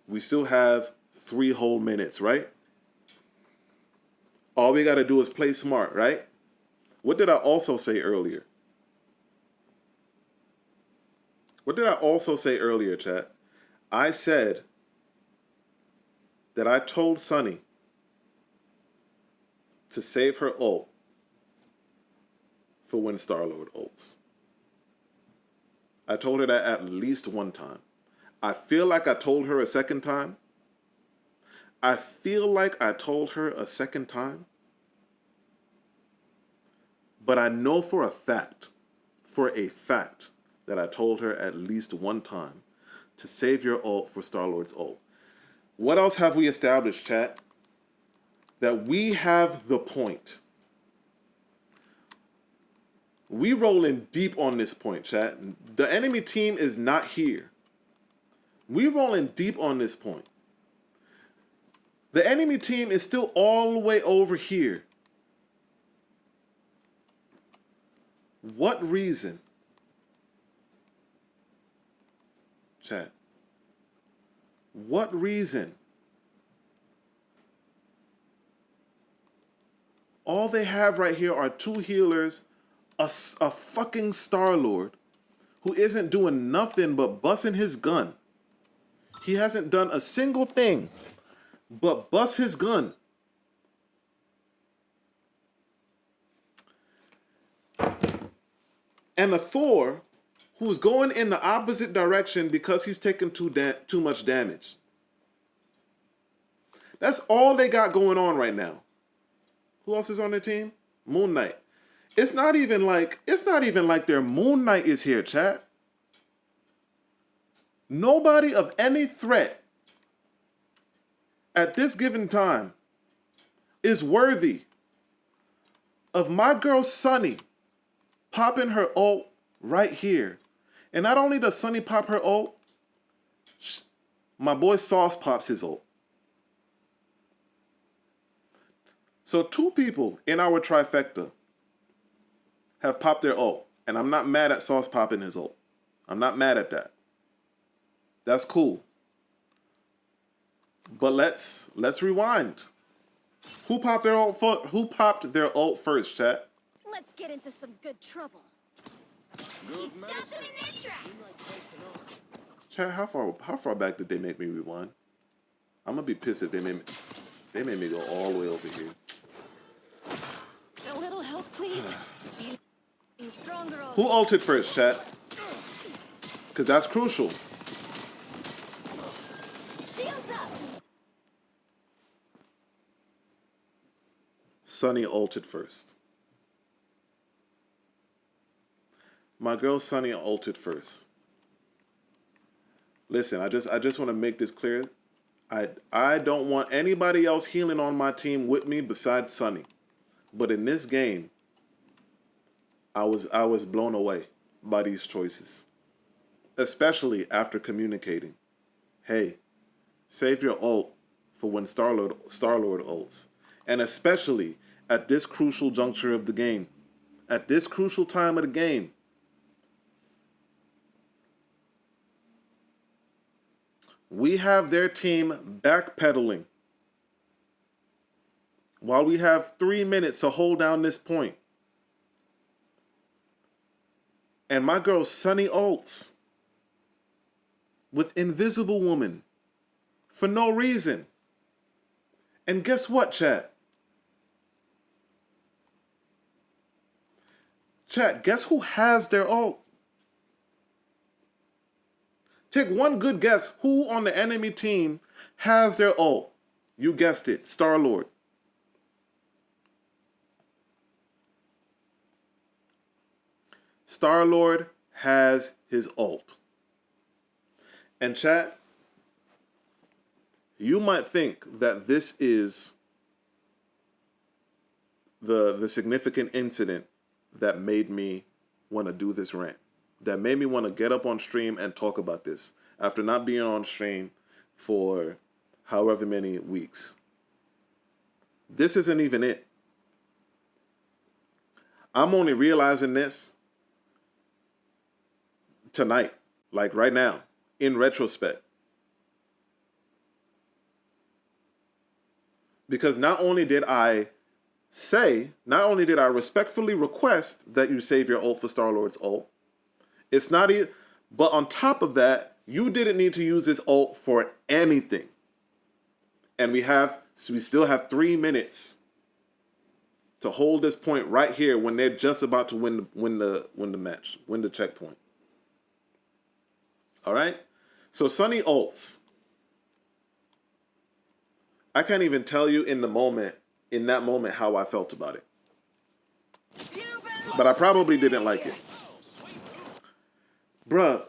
We still have 3 whole minutes, right? All we got to do is play smart, right? What did I also say earlier? What did I also say earlier, chat? I said that I told Sunny to save her ult for when Star-Lord ults. I told her that at least one time. I feel like I told her a second time. I feel like I told her a second time. But I know for a fact, that I told her at least one time to save your ult for Star-Lord's ult. What else have we established, chat? That we have the point. We rolling deep on this point, chat. The enemy team is not here. We rolling deep on this point. The enemy team is still all the way over here. What reason? Chat. What reason? All they have right here are 2 healers, a fucking Star-Lord who isn't doing nothing but busting his gun. He hasn't done a single thing but bust his gun. And a Thor who's going in the opposite direction because he's taking too much damage. That's all they got going on right now. Who else is on their team? Moon Knight. It's not even like their Moon Knight is here, chat. Nobody of any threat at this given time is worthy of my girl Sunny popping her ult right here And not only does Sunny pop her ult, my boy Sauce pops his ult. So 2 people in our trifecta have popped their ult. And I'm not mad at Sauce popping his ult. I'm not mad at that. That's cool. But let's rewind. Who popped their ult first, chat? Let's get into some good trouble. You stop them in their tracks. Chat, how far back did they make me rewind? I'm gonna be pissed if they made me go all the way over here. A little help, please. Be stronger. Who ulted first, chat? Because that's crucial. Shields up. Sunny ulted first. My girl Sunny ulted first. Listen, I just want to make this clear. I don't want anybody else healing on my team with me besides Sunny. But in this game, I was blown away by these choices. Especially after communicating. Hey, save your ult for when Star-Lord ults. And especially at this crucial juncture of the game. At this crucial time of the game. We have their team backpedaling. While we have 3 minutes to hold down this point. And my girl Sunny ults with Invisible Woman for no reason. And guess what, chat? Chat, guess who has their ult? Take one good guess who on the enemy team has their ult. You guessed it, Star-Lord. Star-Lord has his ult. And chat, you might think that this is the significant incident that made me want to do this rant. That made me want to get up on stream and talk about this after not being on stream for however many weeks. This isn't even it. I'm only realizing this tonight, like right now, in retrospect. Because not only did I respectfully request that you save your ult for Star-Lord's ult, it's not even, but on top of that, you didn't need to use this ult for anything. And we still have 3 minutes to hold this point right here when they're just about to win the match, win the checkpoint. All right? So Sunny ults. I can't even tell you in that moment how I felt about it. But I probably didn't like it. Bruh,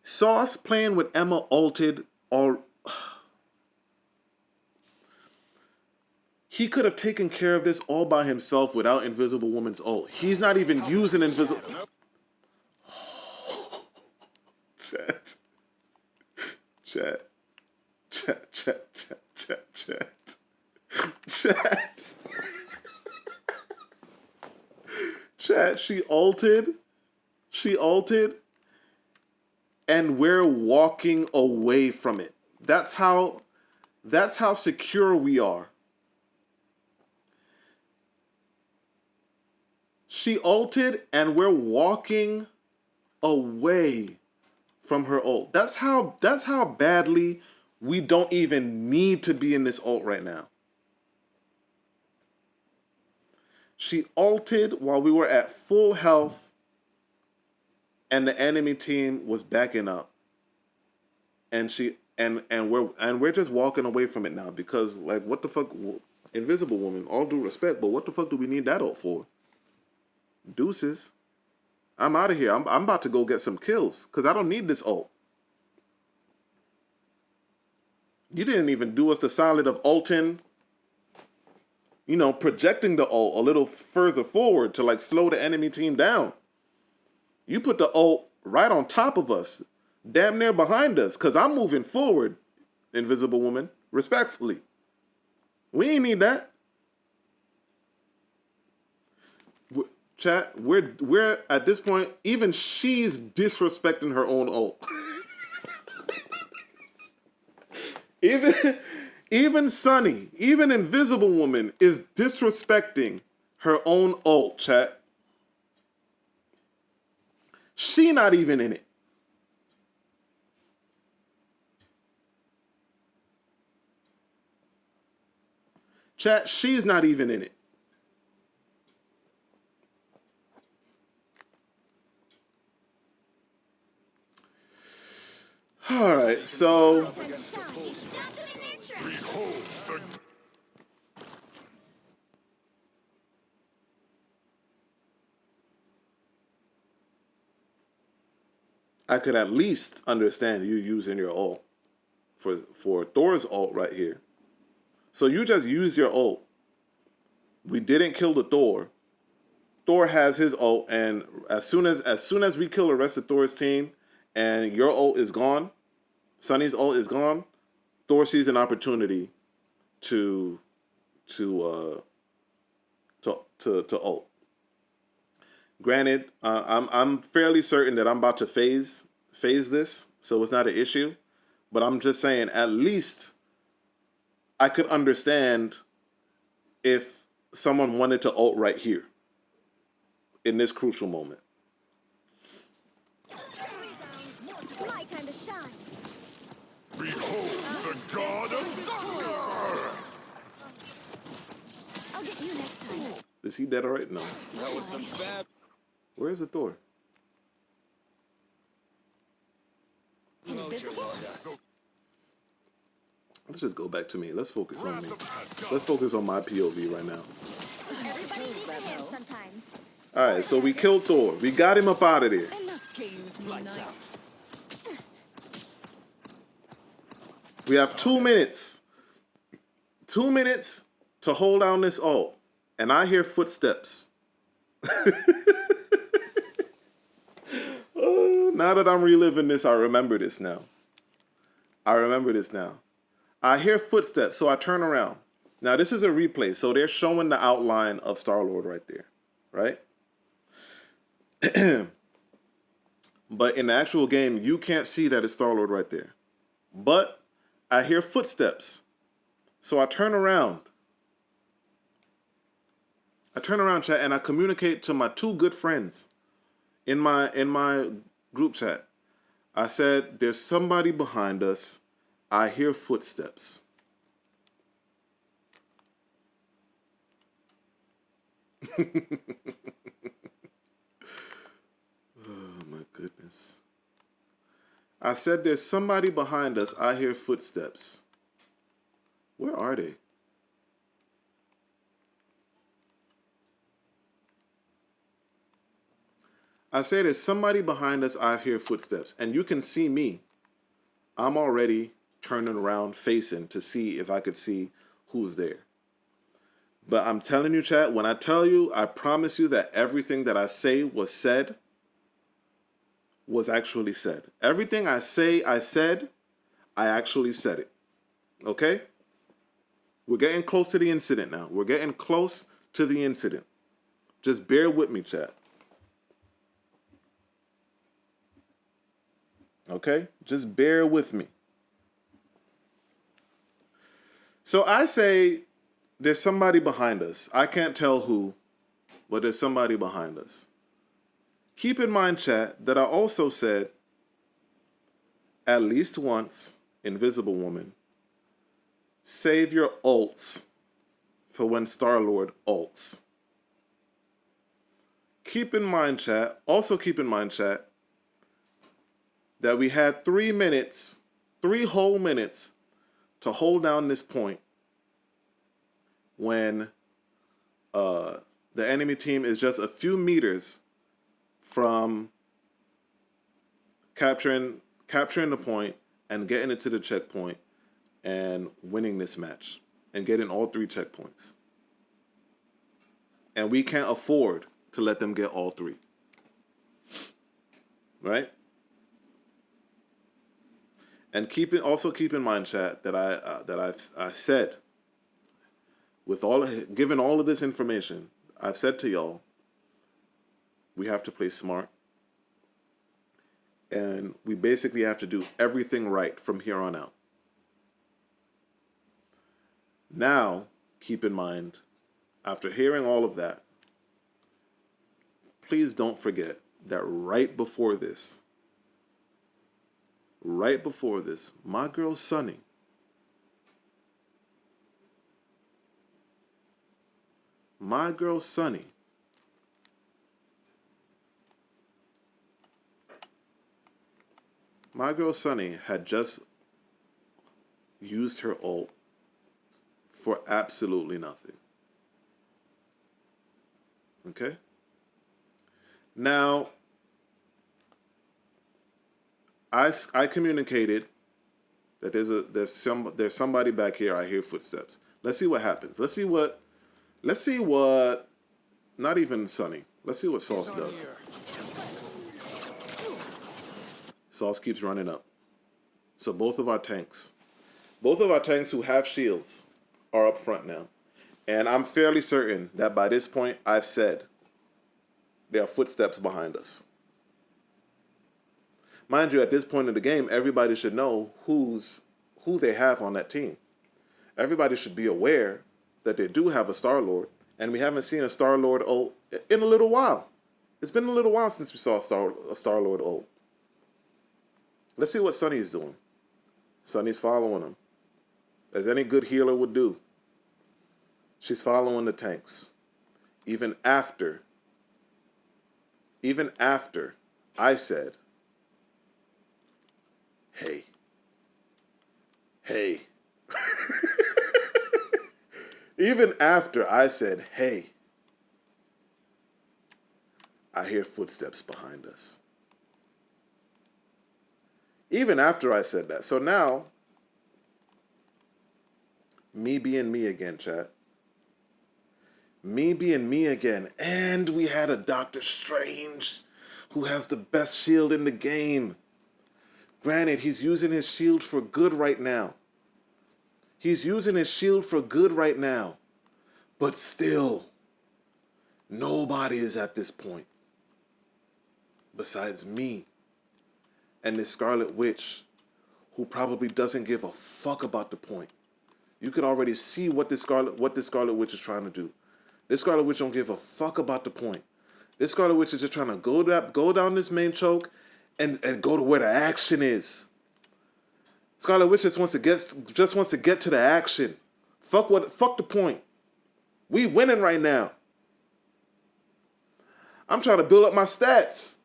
Sauce playing with Emma ulted all. He could have taken care of this all by himself without Invisible Woman's ult. He's not even using Invisible. Chat. Chat, she ulted. She ulted. And we're walking away from it. That's how secure we are. She ulted and we're walking away from her ult. That's how badly we don't even need to be in this ult right now. She ulted while we were at full health and the enemy team was backing up. And we're just walking away from it now because, like, what the fuck, Invisible Woman, all due respect, but what the fuck do we need that ult for? Deuces. I'm out of here. I'm about to go get some kills because I don't need this ult. You didn't even do us the solid of ulting, projecting the ult a little further forward to, like, slow the enemy team down. You put the ult right on top of us, damn near behind us, because I'm moving forward, Invisible Woman, respectfully. We ain't need that. Chat, we're at this point, even she's disrespecting her own ult. Even Sunny, even Invisible Woman is disrespecting her own ult, chat. She not even in it. Chat, she's not even in it. All right, so Time to shine. Stop them in their tracks. I could at least understand you using your ult for Thor's ult right here. So you just use your ult. We didn't kill the Thor. Thor has his ult, and as soon as we kill the rest of Thor's team, and your ult is gone, Sunny's ult is gone, Thor sees an opportunity to ult. Granted, I'm fairly certain that I'm about to phase this, so it's not an issue. But I'm just saying, at least I could understand if someone wanted to ult right here in this crucial moment. It's my time to shine. Behold the god of thunder! I'll get you next time. Is he dead already? No. That was some bad. Where's the Thor? Invisible? Let's just go back to me. Let's focus on me. Let's focus on my POV right now. Everybody needs a hand sometimes. All right, so we killed Thor. We got him up out of there. Enough games, Moon Knight. We have 2 minutes. 2 minutes to hold down this ult. And I hear footsteps. Oh, now that I'm reliving this, I remember this now. I hear footsteps, so I turn around. Now, this is a replay, so they're showing the outline of Star-Lord right there, right? But in the actual game, you can't see that it's Star-Lord right there. But I hear footsteps, so I turn around. Chat, and I communicate to my 2 good friends in my group chat. I said, there's somebody behind us. I hear footsteps. Oh my goodness. I said, there's somebody behind us. I hear footsteps. Where are they? I say there's somebody behind us, I hear footsteps. And you can see me. I'm already turning around, facing to see if I could see who's there. But I'm telling you, chat, when I tell you, I promise you that everything that I say was said was actually said. Everything I say I said, I actually said it. Okay? We're getting close to the incident now. We're getting close to the incident. Just bear with me, chat. Okay? Just bear with me. So I say there's somebody behind us. I can't tell who, but there's somebody behind us. Keep in mind, chat, that I also said at least once, Invisible Woman, save your ults for when Star-Lord ults. Keep in mind, chat, also keep in mind, chat, that we had 3 minutes, 3 whole minutes to hold down this point when the enemy team is just a few meters from capturing the point and getting it to the checkpoint and winning this match and getting all 3 checkpoints. And we can't afford to let them get all 3. right? And also keep in mind, chat, that I said, given all of this information, I've said to y'all, we have to play smart, and we basically have to do everything right from here on out. Now, keep in mind, after hearing all of that, please don't forget that right before this, my girl Sunny had just used her ult for absolutely nothing. Okay? Now, I communicated that there's somebody back here. I hear footsteps. Let's see what happens. Let's see what not even Sunny. Let's see what Sauce does. Sauce keeps running up. So both of our tanks who have shields are up front now. And I'm fairly certain that by this point I've said there are footsteps behind us. Mind you, at this point in the game, everybody should know who they have on that team. Everybody should be aware that they do have a Star-Lord, and we haven't seen a Star-Lord ult in a little while. It's been a little while since we saw a Star-Lord ult. Let's see what Sunny's doing. Sunny's following him, as any good healer would do. She's following the tanks. Even after I said, hey. Even after I said, hey, I hear footsteps behind us. Even after I said that. So now, me being me again, chat. Me being me again. And we had a Doctor Strange who has the best shield in the game. Granted, he's using his shield for good right now. But still, nobody is at this point besides me and this Scarlet Witch, who probably doesn't give a fuck about the point. You could already see what this Scarlet Witch is trying to do. This Scarlet Witch don't give a fuck about the point. This Scarlet Witch is just trying to go down this main choke and go to where the action is. Scarlet Witch just wants to get to the action. Fuck the point. We winning right now. I'm trying to build up my stats.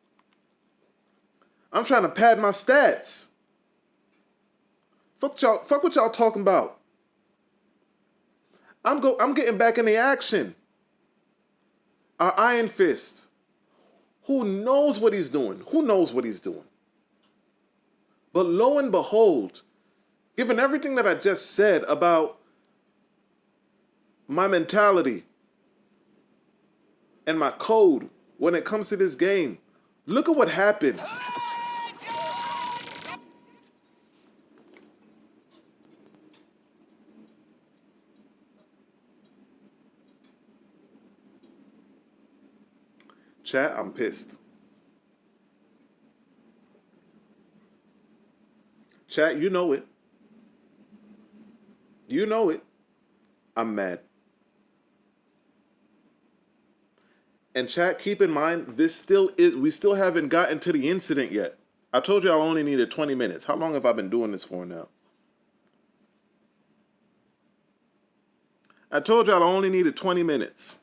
I'm trying to pad my stats. Fuck what y'all talking about. I'm getting back in the action. Our Iron Fist. Who knows what he's doing? But lo and behold, given everything that I just said about my mentality and my code when it comes to this game, look at what happens. Chat, I'm pissed. Chat, you know it. I'm mad. And chat, keep in mind, we still haven't gotten to the incident yet. I told you I only needed 20 minutes. How long have I been doing this for now? I told y'all I only needed 20 minutes.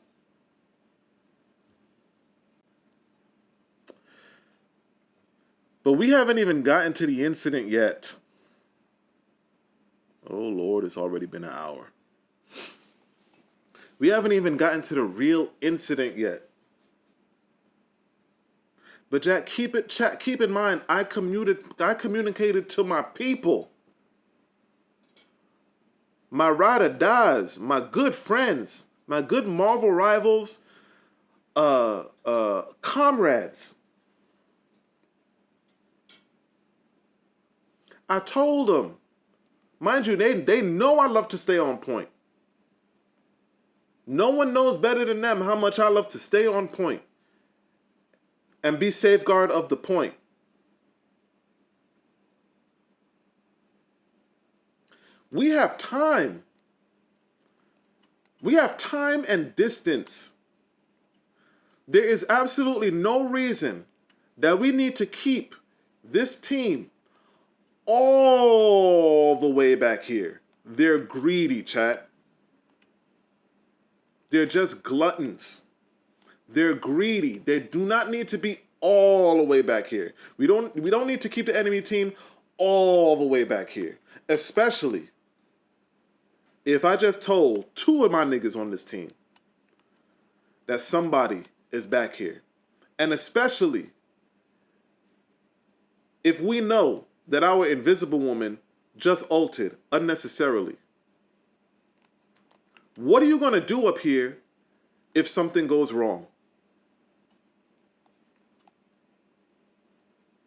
But we haven't even gotten to the incident yet. Oh, Lord, it's already been an hour. We haven't even gotten to the real incident yet. But Jack, keep in mind, I communicated to my people. My ride or dies, my good friends, my good Marvel rivals, comrades. I told them. Mind you, they know I love to stay on point. No one knows better than them how much I love to stay on point and be safeguard of the point. We have time. We have time and distance. There is absolutely no reason that we need to keep this team all the way back here. They're greedy, chat. They're just gluttons. They're greedy. They do not need to be all the way back here. We don't need to keep the enemy team all the way back here. Especially if I just told 2 of my niggas on this team that somebody is back here. And especially if we know that our invisible woman just ulted unnecessarily. What are you going to do up here if something goes wrong?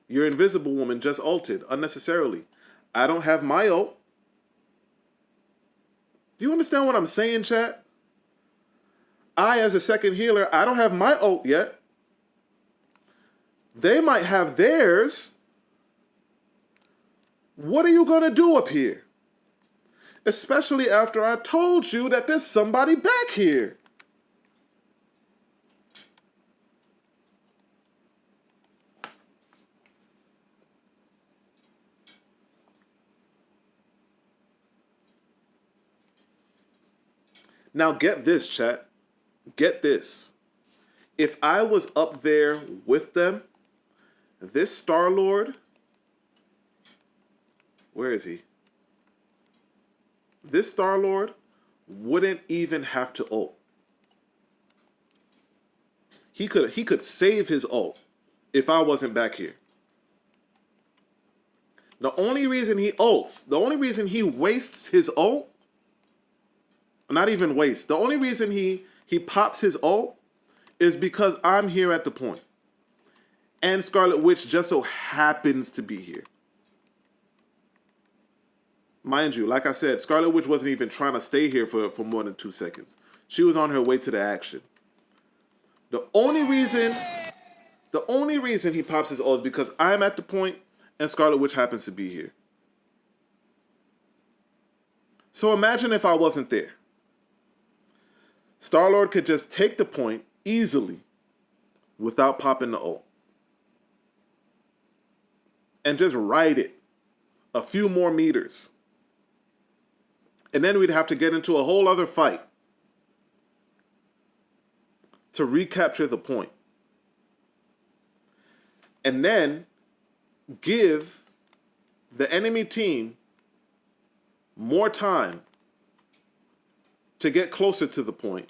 Your invisible woman just ulted unnecessarily. I don't have my ult. Do you understand what I'm saying, chat? I, as a second healer, I don't have my ult yet. They might have theirs. What are you going to do up here? Especially after I told you that there's somebody back here. Now get this, chat. Get this. If I was up there with them, this Star-Lord, where is he? This Star-Lord wouldn't even have to ult. He could save his ult if I wasn't back here. The only reason he ults, the only reason he wastes his ult, not even waste, the only reason he pops his ult is because I'm here at the point. And Scarlet Witch just so happens to be here. Mind you, like I said, Scarlet Witch wasn't even trying to stay here for more than 2 seconds. She was on her way to the action. The only reason he pops his ult is because I'm at the point and Scarlet Witch happens to be here. So imagine if I wasn't there. Star-Lord could just take the point easily without popping the ult. And just ride it a few more meters. And then we'd have to get into a whole other fight to recapture the point. And then give the enemy team more time to get closer to the point.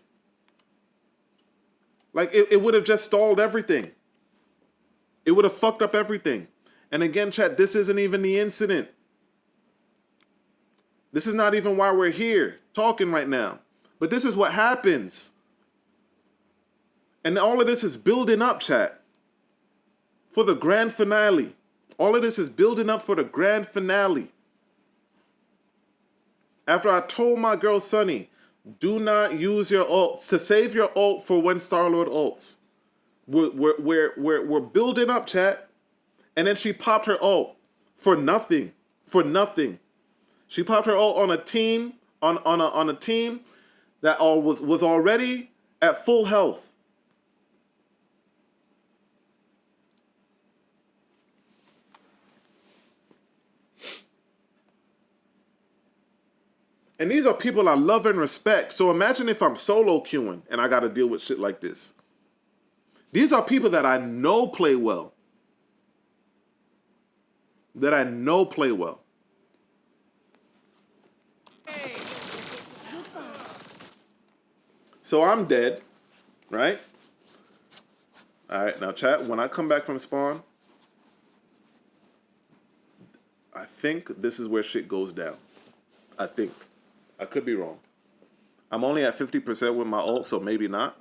Like, it would have just stalled everything. It would have fucked up everything. And again, chat, this isn't even the incident. This is not even why we're here talking right now. But this is what happens. And all of this is building up, chat, for the grand finale. All of this is building up for the grand finale. After I told my girl Sunny, do not use your ult, to save your ult for when Star-Lord ults. We're building up, chat. And then she popped her ult for nothing. For nothing. She popped her ult on a team, on a team that was already at full health. And these are people I love and respect. So imagine if I'm solo queuing and I got to deal with shit like this. These are people that I know play well. That I know play well. So I'm dead, right? All right, now chat, when I come back from spawn, I think this is where shit goes down. I think. I could be wrong. I'm only at 50% with my ult, so maybe not.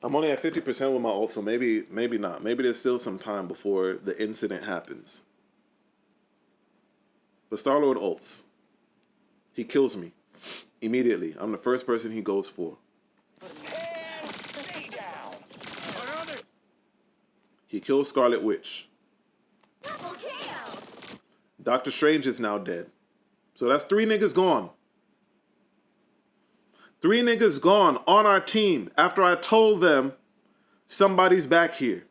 I'm only at 50% with my ult, so maybe not. Maybe there's still some time before the incident happens. But Star-Lord ults. He kills me immediately. I'm the first person he goes for. He kills Scarlet Witch. Double kill. Doctor Strange is now dead. So that's 3 niggas gone. 3 niggas gone on our team after I told them somebody's back here.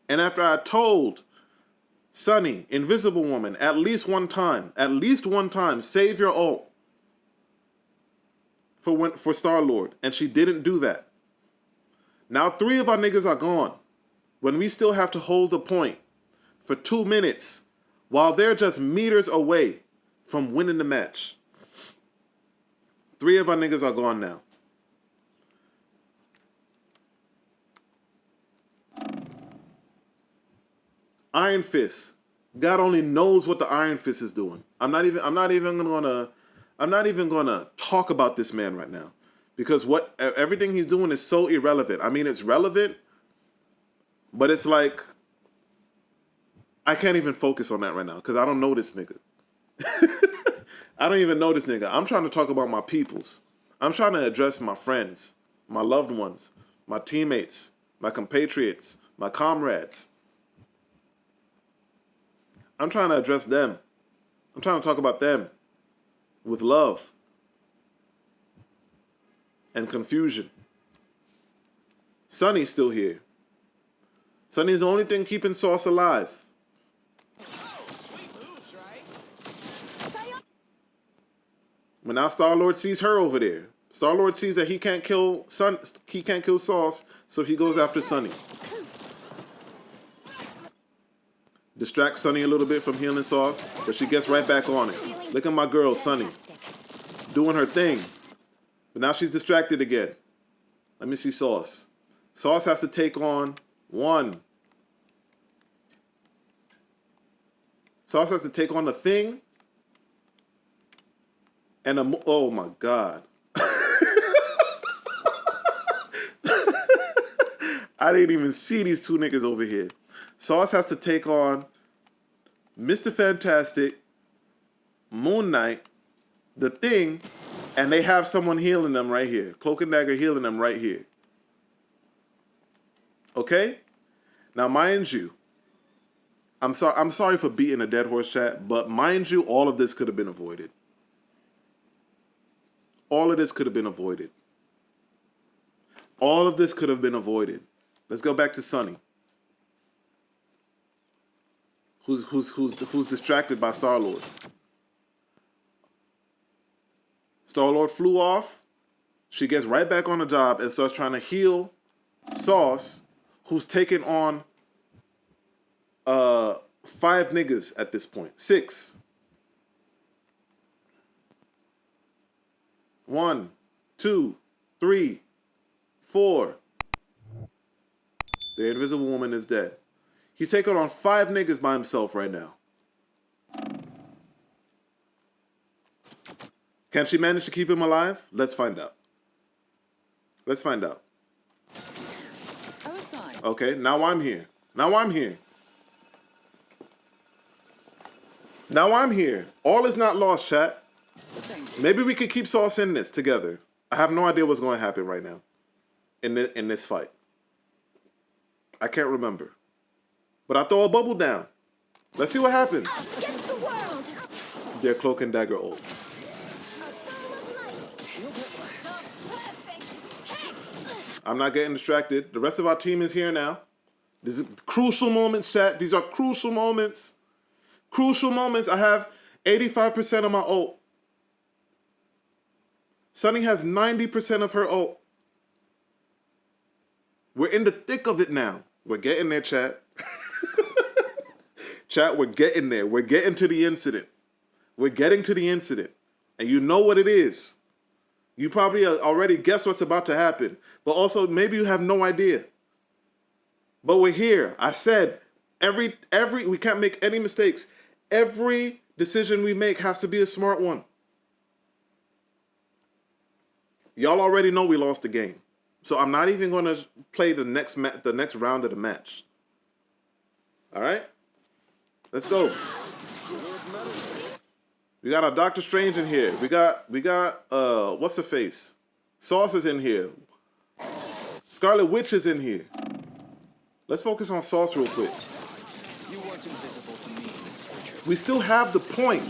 And after I told Sunny, Invisible Woman, at least one time, save your ult for Star-Lord. And she didn't do that. Now 3 of our niggas are gone. When we still have to hold the point for 2 minutes while they're just meters away from winning the match. 3 of our niggas are gone now. Iron Fist. God only knows what the Iron Fist is doing. I'm not even gonna talk about this man right now. Because everything he's doing is so irrelevant. I mean, it's relevant, but it's like I can't even focus on that right now because I don't know this nigga. I don't even know this nigga. I'm trying to talk about my peoples. I'm trying to address my friends, my loved ones, my teammates, my compatriots, my comrades. I'm trying to address them. I'm trying to talk about them with love and confusion. Sunny's still here. Sunny's the only thing keeping Sauce alive. But now Star-Lord sees her over there. Star-Lord sees that he can't kill Sauce, so he goes after Sunny. Distracts Sunny a little bit from healing Sauce, but she gets right back on it. Look at my girl, Sunny, doing her thing. But now she's distracted again. Let me see Sauce. Sauce has to take on 1. Sauce has to take on the Thing. And oh my God. I didn't even see these 2 niggas over here. Sauce has to take on Mr. Fantastic, Moon Knight, the Thing, and they have someone healing them right here. Cloak and Dagger healing them right here. Okay? Now, mind you, I'm sorry for beating a dead horse, chat, but mind you, all of this could have been avoided. All of this could have been avoided. All of this could have been avoided. Let's go back to Sunny, who's distracted by Star-Lord. Star-Lord flew off. She gets right back on the job and starts trying to heal Sauce, who's taking on 5 niggas at this point. 6. 1, 2, 3, 4. The Invisible Woman is dead. He's taking on 5 niggas by himself right now. Can she manage to keep him alive? Let's find out. Let's find out. I was fine. Okay, now I'm here. Now I'm here. Now I'm here. All is not lost, chat. Maybe we could keep Sauce in this together. I have no idea what's going to happen right now in this fight. I can't remember. But I throw a bubble down. Let's see what happens. Us against the world. Their Cloak and Dagger ults. I'm not getting distracted. The rest of our team is here now. This is crucial moments, chat. These are crucial moments. Crucial moments. I have 85% of my ult. Sunny has 90% of her ult. We're in the thick of it now. We're getting there, chat. Chat, we're getting there. We're getting to the incident. We're getting to the incident. And you know what it is. You probably already guess what's about to happen. But also, maybe you have no idea. But we're here. I said, we can't make any mistakes. Every decision we make has to be a smart one. Y'all already know we lost the game. So I'm not even going to play the next round of the match. All right? Let's go. We got our Doctor Strange in here. We got what's her face? Sauce is in here. Scarlet Witch is in here. Let's focus on Sauce real quick. You weren't invisible to me, Mrs. Richards. We still have the point.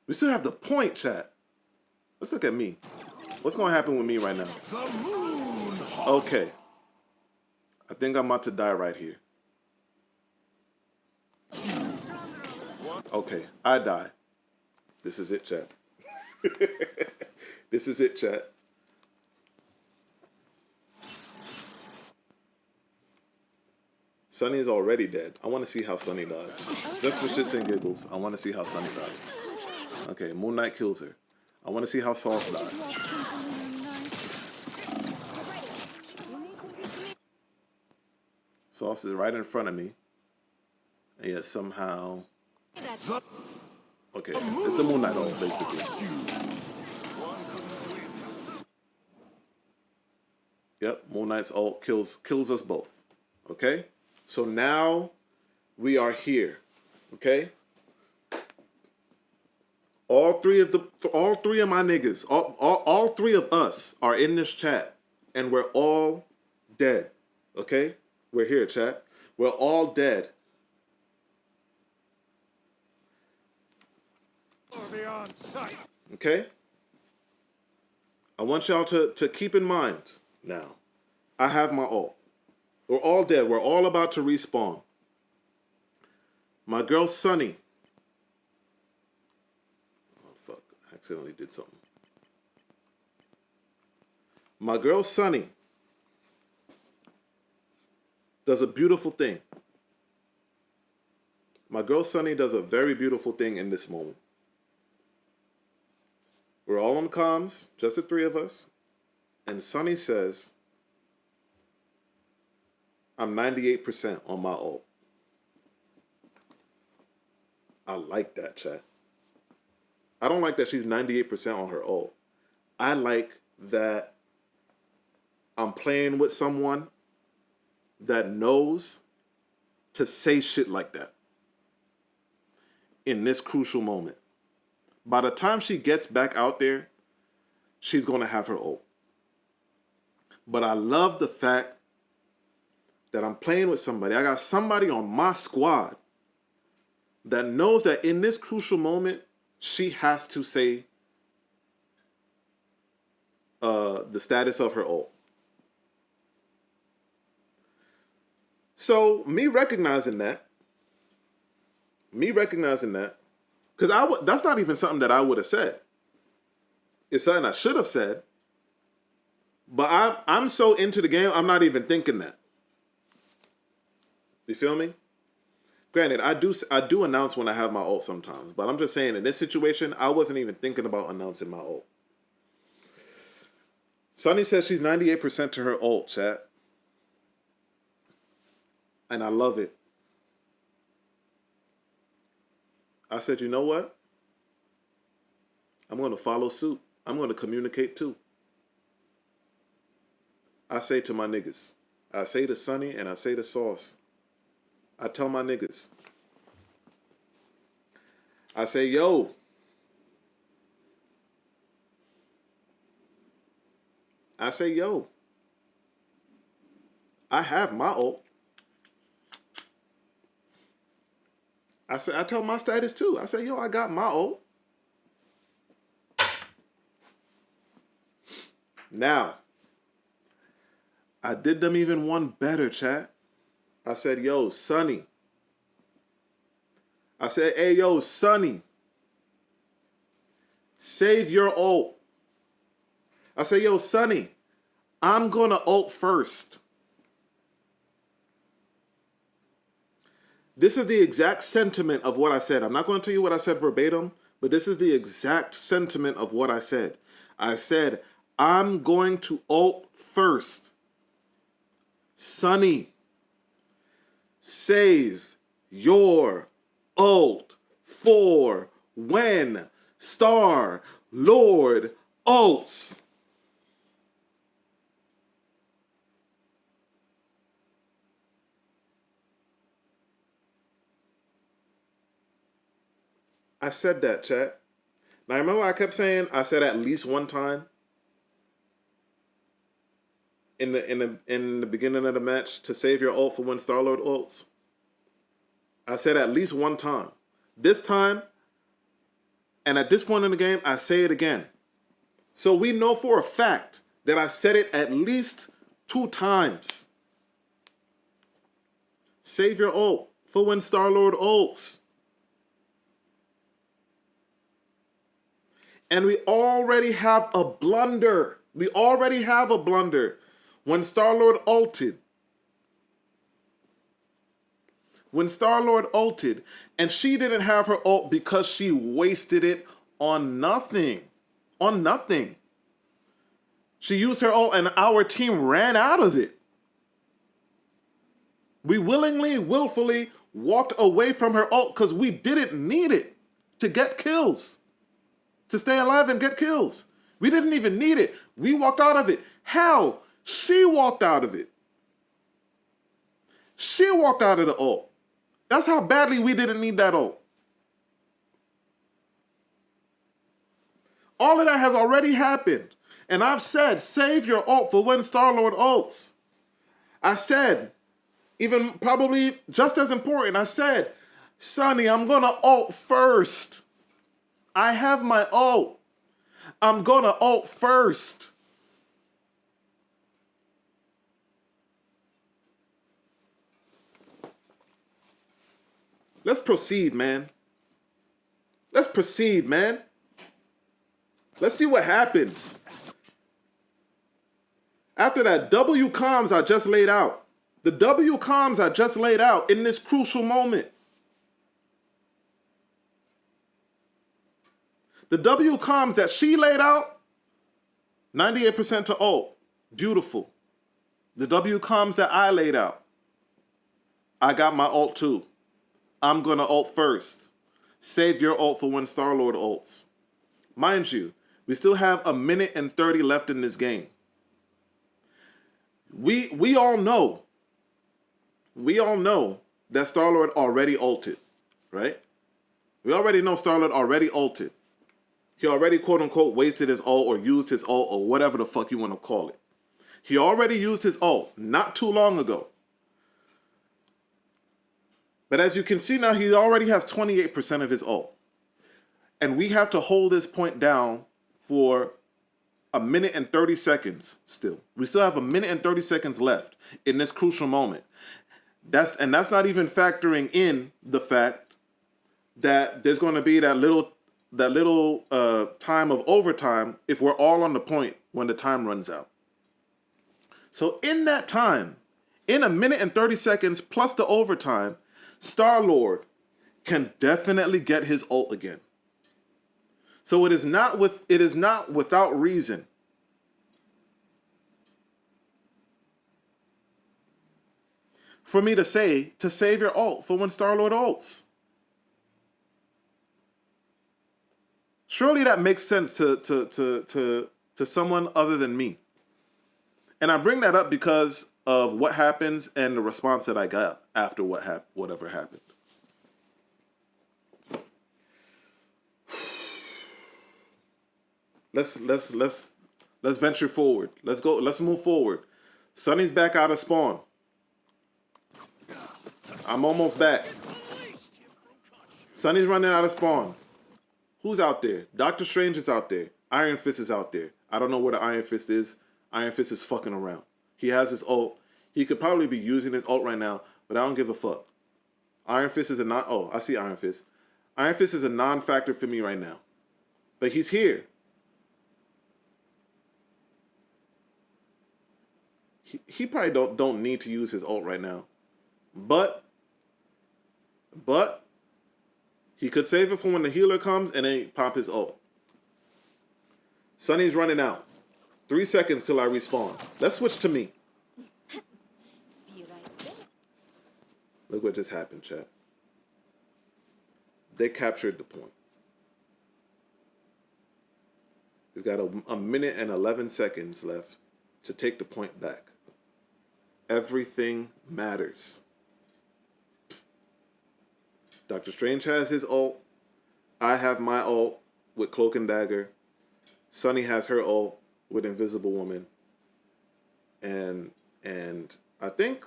We still have the point, chat. Let's look at me. What's going to happen with me right now? Okay. I think I'm about to die right here. Okay, I die. This is it, chat. This is it, chat. Sunny is already dead. I want to see how Sunny dies. Just for shits and giggles, I want to see how Sunny dies. Okay, Moon Knight kills her. I want to see how Sauce dies. Sauce is right in front of me. And yet somehow... Okay, it's the Moon Knight ult, basically. Yep, Moon Knight's ult kills us both. Okay? So now we are here. Okay? All three of my niggas, all three of us are in this chat, and we're all dead. Okay? We're here, chat. We're all dead. Beyond sight. Okay? I want y'all to keep in mind now. I have my ult. We're all dead. We're all about to respawn. My girl Sunny. Oh, fuck. I accidentally did something. My girl Sunny does a beautiful thing. My girl Sunny does a very beautiful thing in this moment. We're all on comms, just the three of us. And Sunny says, I'm 98% on my ult. I like that, chat. I don't like that she's 98% on her ult. I like that I'm playing with someone that knows to say shit like that in this crucial moment. By the time she gets back out there, she's going to have her ult. But I love the fact that I'm playing with somebody. I got somebody on my squad that knows that in this crucial moment, she has to say the status of her ult. So me recognizing that, because that's not even something that I would have said. It's something I should have said. But I'm so into the game, I'm not even thinking that. You feel me? Granted, I do announce when I have my ult sometimes. But I'm just saying, in this situation, I wasn't even thinking about announcing my ult. Sunny says she's 98% to her ult, chat. And I love it. I said, you know what? I'm going to follow suit. I'm going to communicate too. I say to my niggas. I say to Sunny and I say to Sauce. I tell my niggas. I say, yo. I say, yo. I have my ult. I tell my status too. I say, yo, I got my ult. Now, I did them even one better, chat. I said, yo, Sunny. I said, hey, yo, Sunny. Save your ult. I said, yo, Sunny, I'm going to ult first. This is the exact sentiment of what I said. I'm not going to tell you what I said verbatim, but this is the exact sentiment of what I said. I said, I'm going to ult first. Sunny, save your ult for when Star Lord ults. I said that, chat. Now remember I kept saying I said at least one time in the beginning of the match to save your ult for when Star-Lord ults. I said at least one time. This time, and at this point in the game, I say it again. So we know for a fact that I said it at least 2 times. Save your ult for when Star-Lord ults. And we already have a blunder. We already have a blunder. When Star-Lord ulted. When Star-Lord ulted. And she didn't have her ult because she wasted it on nothing. On nothing. She used her ult and our team ran out of it. We willfully walked away from her ult because we didn't need it to get kills. To stay alive and get kills. We didn't even need it. We walked out of it. Hell, she walked out of it. She walked out of the ult. That's how badly we didn't need that ult. All of that has already happened. And I've said, save your ult for when Star-Lord ults. I said, even probably just as important, I said, Sonny, I'm going to ult first. I have my ult. I'm going to ult first. Let's proceed, man. Let's proceed, man. Let's see what happens. After that W comms I just laid out. The W comms I just laid out in this crucial moment. The W comms that she laid out, 98% to ult. Beautiful. The W comms that I laid out, I got my ult too. I'm going to ult first. Save your ult for when Star-Lord ults. Mind you, we still have 1 minute and 30 left in this game. We all know that Star-Lord already ulted, right? We already know Star-Lord already ulted. He already, quote unquote, wasted his ult or used his ult or whatever the fuck you want to call it. He already used his ult not too long ago. But as you can see now, he already has 28% of his ult. And we have to hold this point down for 1 minute and 30 seconds still. We still have 1 minute and 30 seconds left in this crucial moment. That's not even factoring in the fact that there's going to be that little time of overtime if we're all on the point when the time runs out. So in that time, in 1 minute and 30 seconds plus the overtime, Star-Lord can definitely get his ult again. So it is not without reason for me to say to save your ult for when Star-Lord ults. Surely that makes sense to someone other than me. And I bring that up because of what happens and the response that I got after whatever happened. Let's venture forward. Let's go. Let's move forward. Sonny's back out of spawn. I'm almost back. Sonny's running out of spawn. Who's out there? Doctor Strange is out there. Iron Fist is out there. I don't know where the Iron Fist is. Iron Fist is fucking around. He has his ult. He could probably be using his ult right now, but I don't give a fuck. Iron Fist is I see Iron Fist. Iron Fist is a non-factor for me right now. But he's here. He probably don't need to use his ult right now. But he could save it for when the healer comes and then pop his ult. Sonny's running out. 3 seconds till I respawn. Let's switch to me. Look what just happened, chat. They captured the point. We've got a minute and 11 seconds left to take the point back. Everything matters. Doctor Strange has his ult. I have my ult with Cloak and Dagger. Sunny has her ult with Invisible Woman. And I think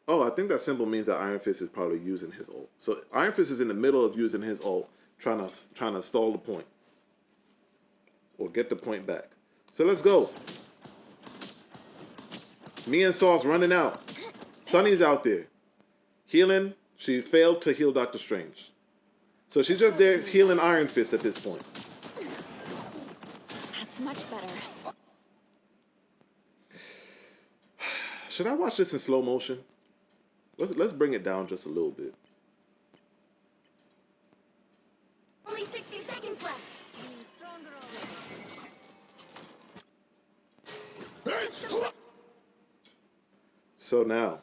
that symbol means that Iron Fist is probably using his ult. So Iron Fist is in the middle of using his ult, trying to stall the point. Or get the point back. So let's go. Me and Sauce running out. Sunny's out there. Healing. She failed to heal Doctor Strange. So she's just there healing Iron Fist at this point. That's much better. Should I watch this in slow motion? Let's bring it down just a little bit. Only 60 seconds left. So now,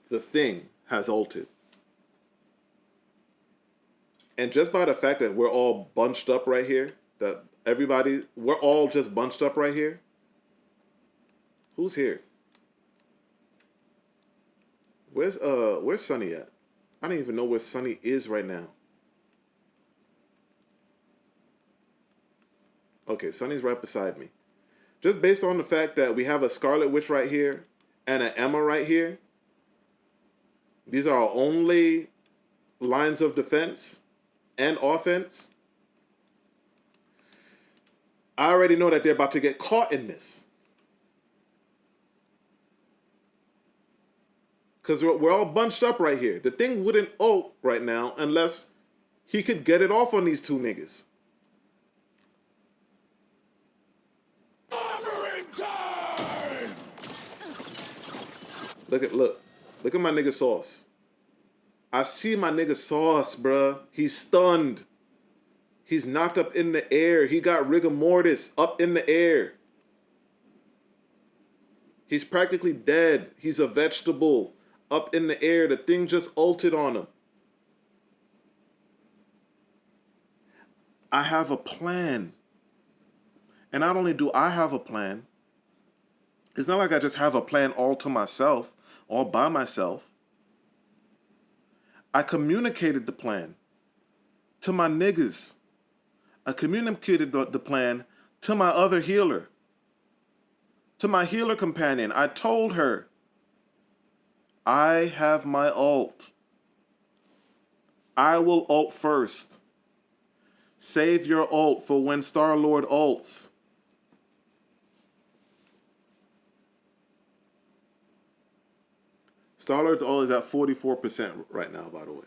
the Thing has ulted. And just by the fact that we're all bunched up right here, we're all just bunched up right here. Who's here? Where's Sunny at? I don't even know where Sunny is right now. Okay, Sunny's right beside me. Just based on the fact that we have a Scarlet Witch right here and an Emma right here. These are our only lines of defense and offense. I already know that they're about to get caught in this. Because we're all bunched up right here. The Thing wouldn't ult right now unless he could get it off on these two niggas. Look at my nigga Sauce. I see my nigga Sauce, bruh. He's stunned. He's knocked up in the air. He got rigor mortis up in the air. He's practically dead. He's a vegetable up in the air. The Thing just ulted on him. I have a plan. And not only do I have a plan, it's not like I just have a plan all to myself, all by myself. I communicated the plan to my niggas. I communicated the plan to my other healer, to my healer companion. I told her, I have my ult. I will ult first. Save your ult for when Star-Lord ults. Star-Lord's ult is at 44% right now, by the way.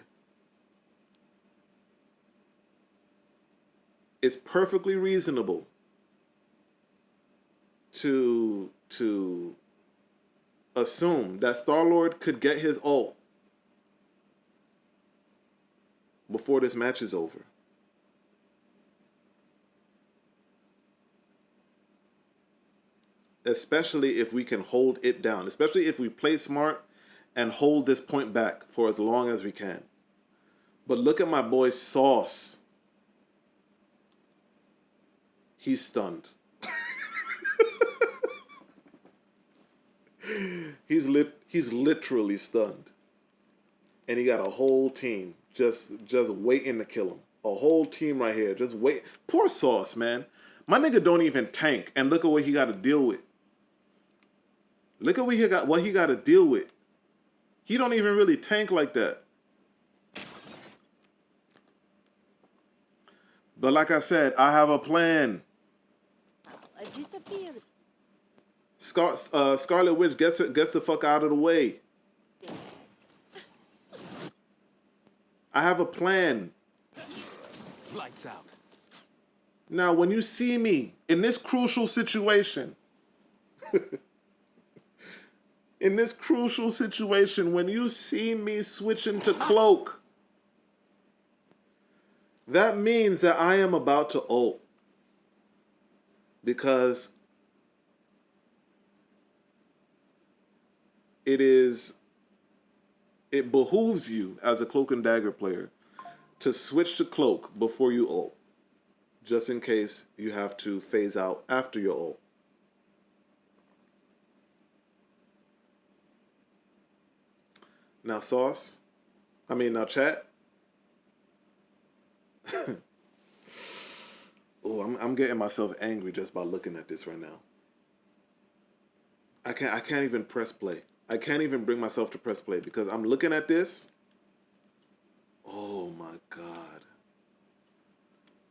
It's perfectly reasonable to assume that Star-Lord could get his ult before this match is over. Especially if we can hold it down. Especially if we play smart and hold this point back for as long as we can. But look at my boy Sauce. He's stunned. He's literally stunned. And he got a whole team just waiting to kill him. A whole team right here, just wait. Poor Sauce, man. My nigga don't even tank, and look at what he got to deal with. Look at what he got to deal with. He don't even really tank like that. But like I said, I have a plan. I disappeared. Scarlet Witch gets the fuck out of the way. I have a plan. Lights out. Now, when you see me in this crucial situation, when you see me switching to Cloak, that means that I am about to ult. Because it behooves you as a Cloak and Dagger player to switch to Cloak before you ult, just in case you have to phase out after your ult. Now, chat. Oh, I'm getting myself angry just by looking at this right now. I can't even press play. I can't even bring myself to press play because I'm looking at this. Oh my God.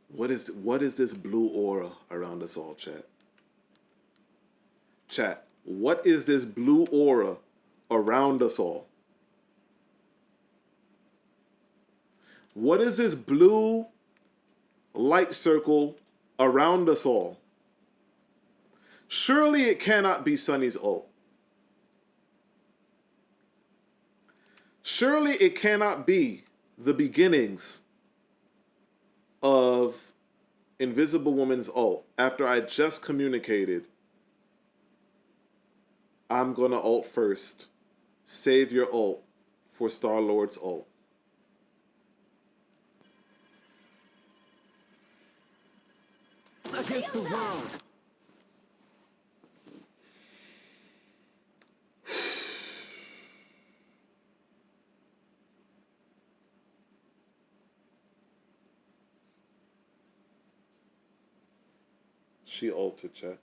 What is this blue aura around us all, chat? Chat, what is this blue aura around us all? What is this blue light circle around us all? Surely it cannot be Sunny's ult. Surely it cannot be the beginnings of Invisible Woman's ult after I just communicated I'm gonna ult first. Save your ult for Star-Lord's ult. Against the world. She ulted, chat.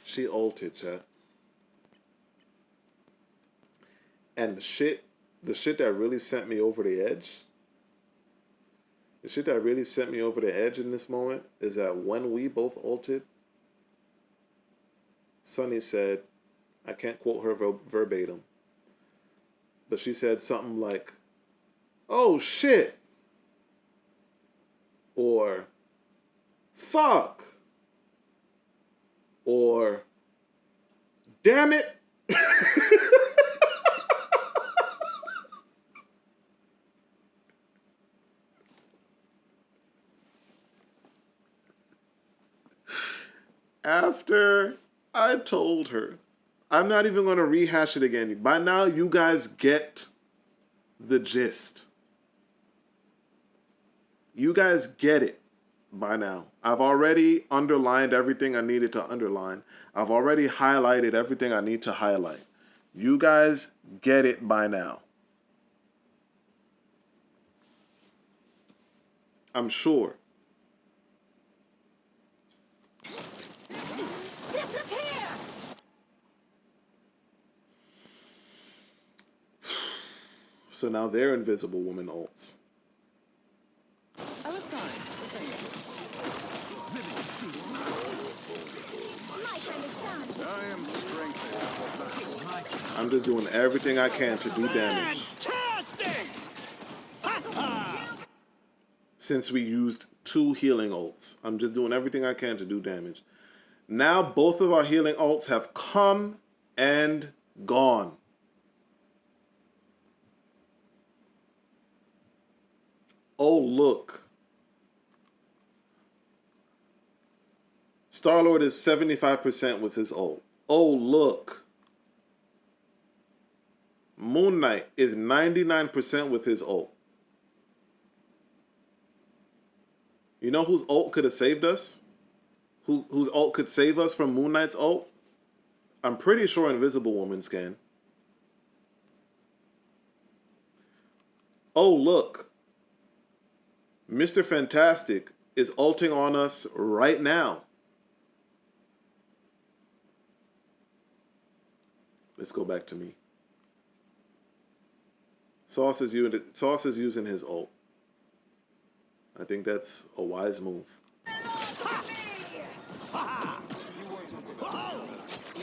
She ulted, chat. And the shit that really sent me over the edge, the shit that really sent me over the edge in this moment is that when we both ulted, Sunny said, I can't quote her verbatim, but she said something like, oh shit, or fuck, or damn it. After I told her, I'm not even going to rehash it again. By now, you guys get the gist. You guys get it by now. I've already underlined everything I needed to underline. I've already highlighted everything I need to highlight. You guys get it by now. I'm sure. Disappear! So now they're Invisible Woman ults. I was fine. My friend is shining. I am strengthened. I'm just doing everything I can to do damage. Fantastic! Since we used 2 healing ults, I'm just doing everything I can to do damage. Now both of our healing ults have come and gone. Oh, look. Star-Lord is 75% with his ult. Oh, look. Moon Knight is 99% with his ult. You know whose ult could have saved us? Whose ult could save us from Moon Knight's ult? I'm pretty sure Invisible Woman's can. Oh, look. Mr. Fantastic is ulting on us right now. Let's go back to me. Sauce is using his ult. I think that's a wise move.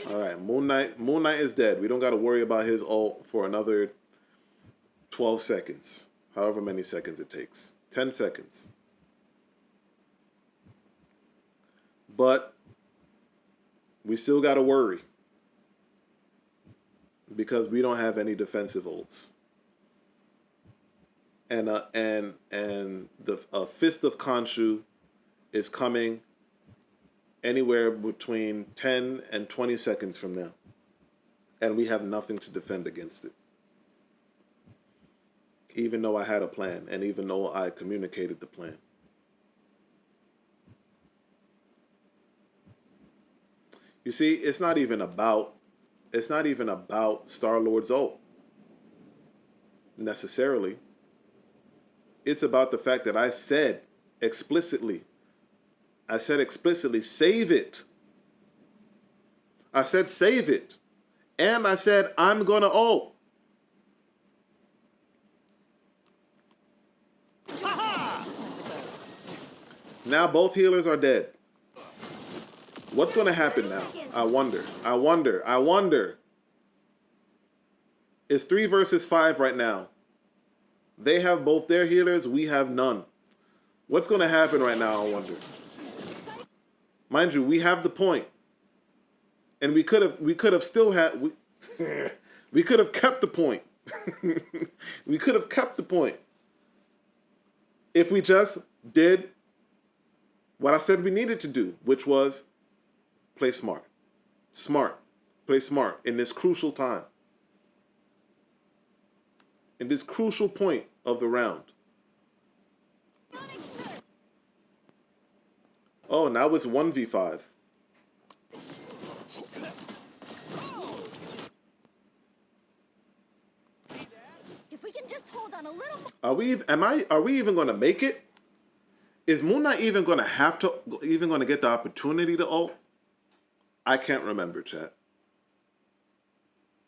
All right, Moon Knight is dead. We don't got to worry about his ult for another 12 seconds. However many seconds it takes. 10 seconds. But we still got to worry because we don't have any defensive ults. And the Fist of Khonshu is coming anywhere between 10 and 20 seconds from now. And we have nothing to defend against it. Even though I had a plan and even though I communicated the plan. You see, it's not even about Star-Lord's ult necessarily. It's about the fact that I said explicitly, save it. I said save it. And I said I'm gonna ult. I suppose. Now both healers are dead. What's gonna happen now? I wonder. It's 3 versus 5 right now. They have both their healers, we have none. What's gonna happen right now, I wonder. Mind you, we have the point. And we could have still had we could have kept the point. We could have kept the point. If we just did what I said we needed to do, which was play smart. Play smart in this crucial time. In this crucial point of the round. Oh, now it's 1v5. If we can just hold on a little more. Are we even gonna make it? Is Moon Knight even gonna get the opportunity to ult? I can't remember, chat.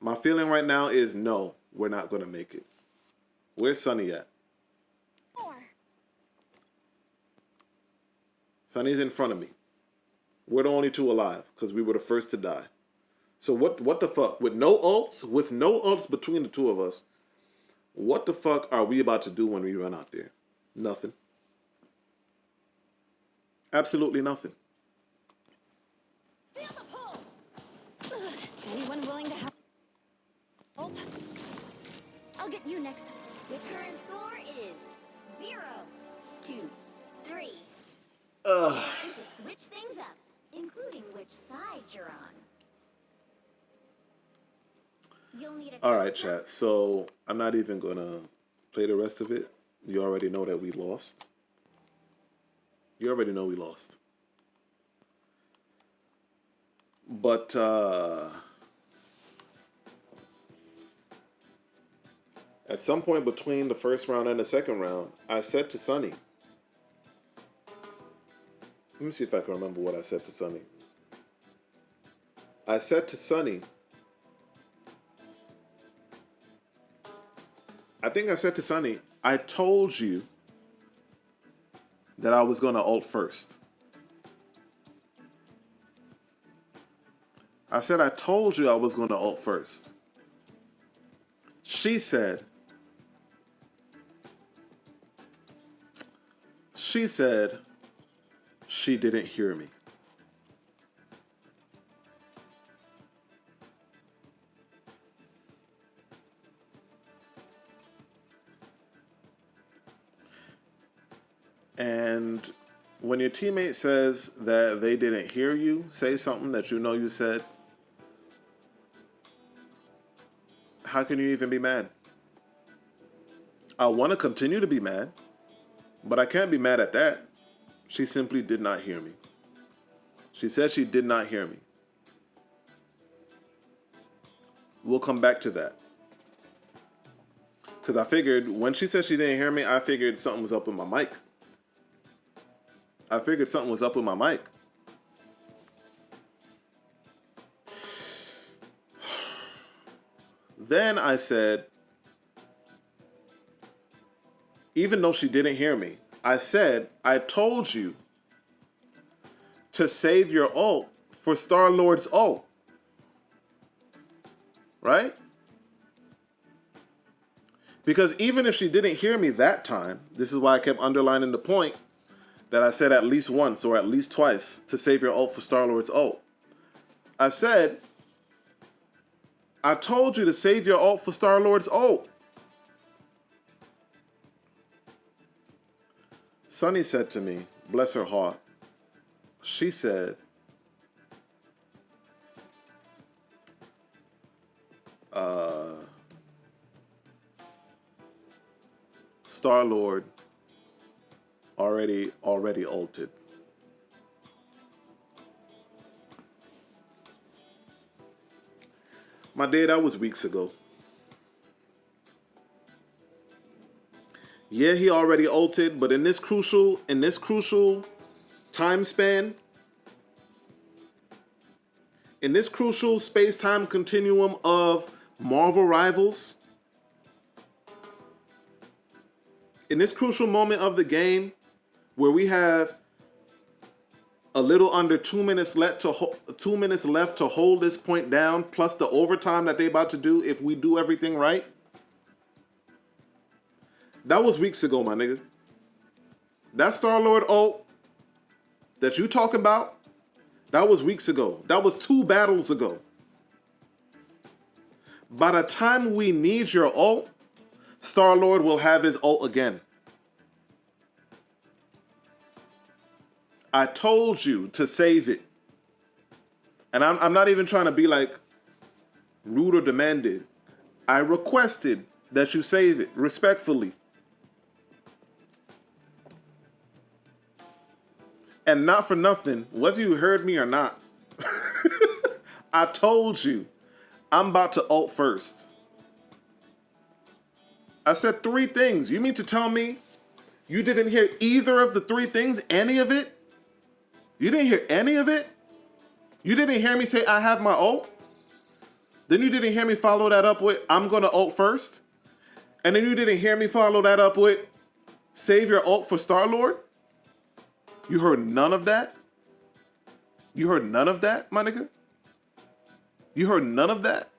My feeling right now is no, we're not gonna make it. Where's Sunny at? Sunny's in front of me. We're the only two alive because we were the first to die. So what the fuck? With no ults between the two of us, what the fuck are we about to do when we run out there? Nothing. Absolutely nothing. Feel the pull. Anyone willing to help? Oh. I'll get you next. The current score is 0, 2, 3. Time to switch things up, including which side you're on. You'll need a All right, chat. So I'm not even gonna play the rest of it. You already know that we lost. You already know we lost. But at some point between the first round and the second round, I said to Sunny. Let me see if I can remember what I said to Sunny. I said to Sunny, I told you that I was going to ult first. I said, I told you I was going to ult first. She said, she didn't hear me. And when your teammate says that they didn't hear you say something that you know you said, how can you even be mad? I want to continue to be mad, but I can't be mad at that. She simply did not hear me. She said she did not hear me. We'll come back to that. Because I figured when she said she didn't hear me, I figured something was up with my mic. Then I said, even though she didn't hear me, I said, I told you to save your ult for Star-Lord's ult. Right? Because even if she didn't hear me that time, this is why I kept underlining the point that I said at least once or at least twice to save your ult for Star-Lord's ult. I said, I told you to save your ult for Star-Lord's ult. Sunny said to me, bless her heart, she said, Star-Lord already ulted. My day, that was weeks ago. Yeah, he already ulted, but in this crucial time span, in this crucial space-time continuum of Marvel Rivals, in this crucial moment of the game where we have a little under 2 minutes left to 2 minutes left to hold this point down, plus the overtime that they about to do if we do everything right. That was weeks ago, my nigga. That Star-Lord ult that you talk about, that was weeks ago. That was 2 battles ago. By the time we need your ult, Star-Lord will have his ult again. I told you to save it. And I'm not even trying to be like rude or demanded. I requested that you save it respectfully. And not for nothing, whether you heard me or not, I told you I'm about to ult first. I said 3 things. You mean to tell me you didn't hear either of the 3 things, any of it? You didn't hear any of it? You didn't hear me say I have my ult? Then you didn't hear me follow that up with I'm going to ult first? And then you didn't hear me follow that up with save your ult for Star-Lord? You heard none of that? You heard none of that, my nigga? You heard none of that?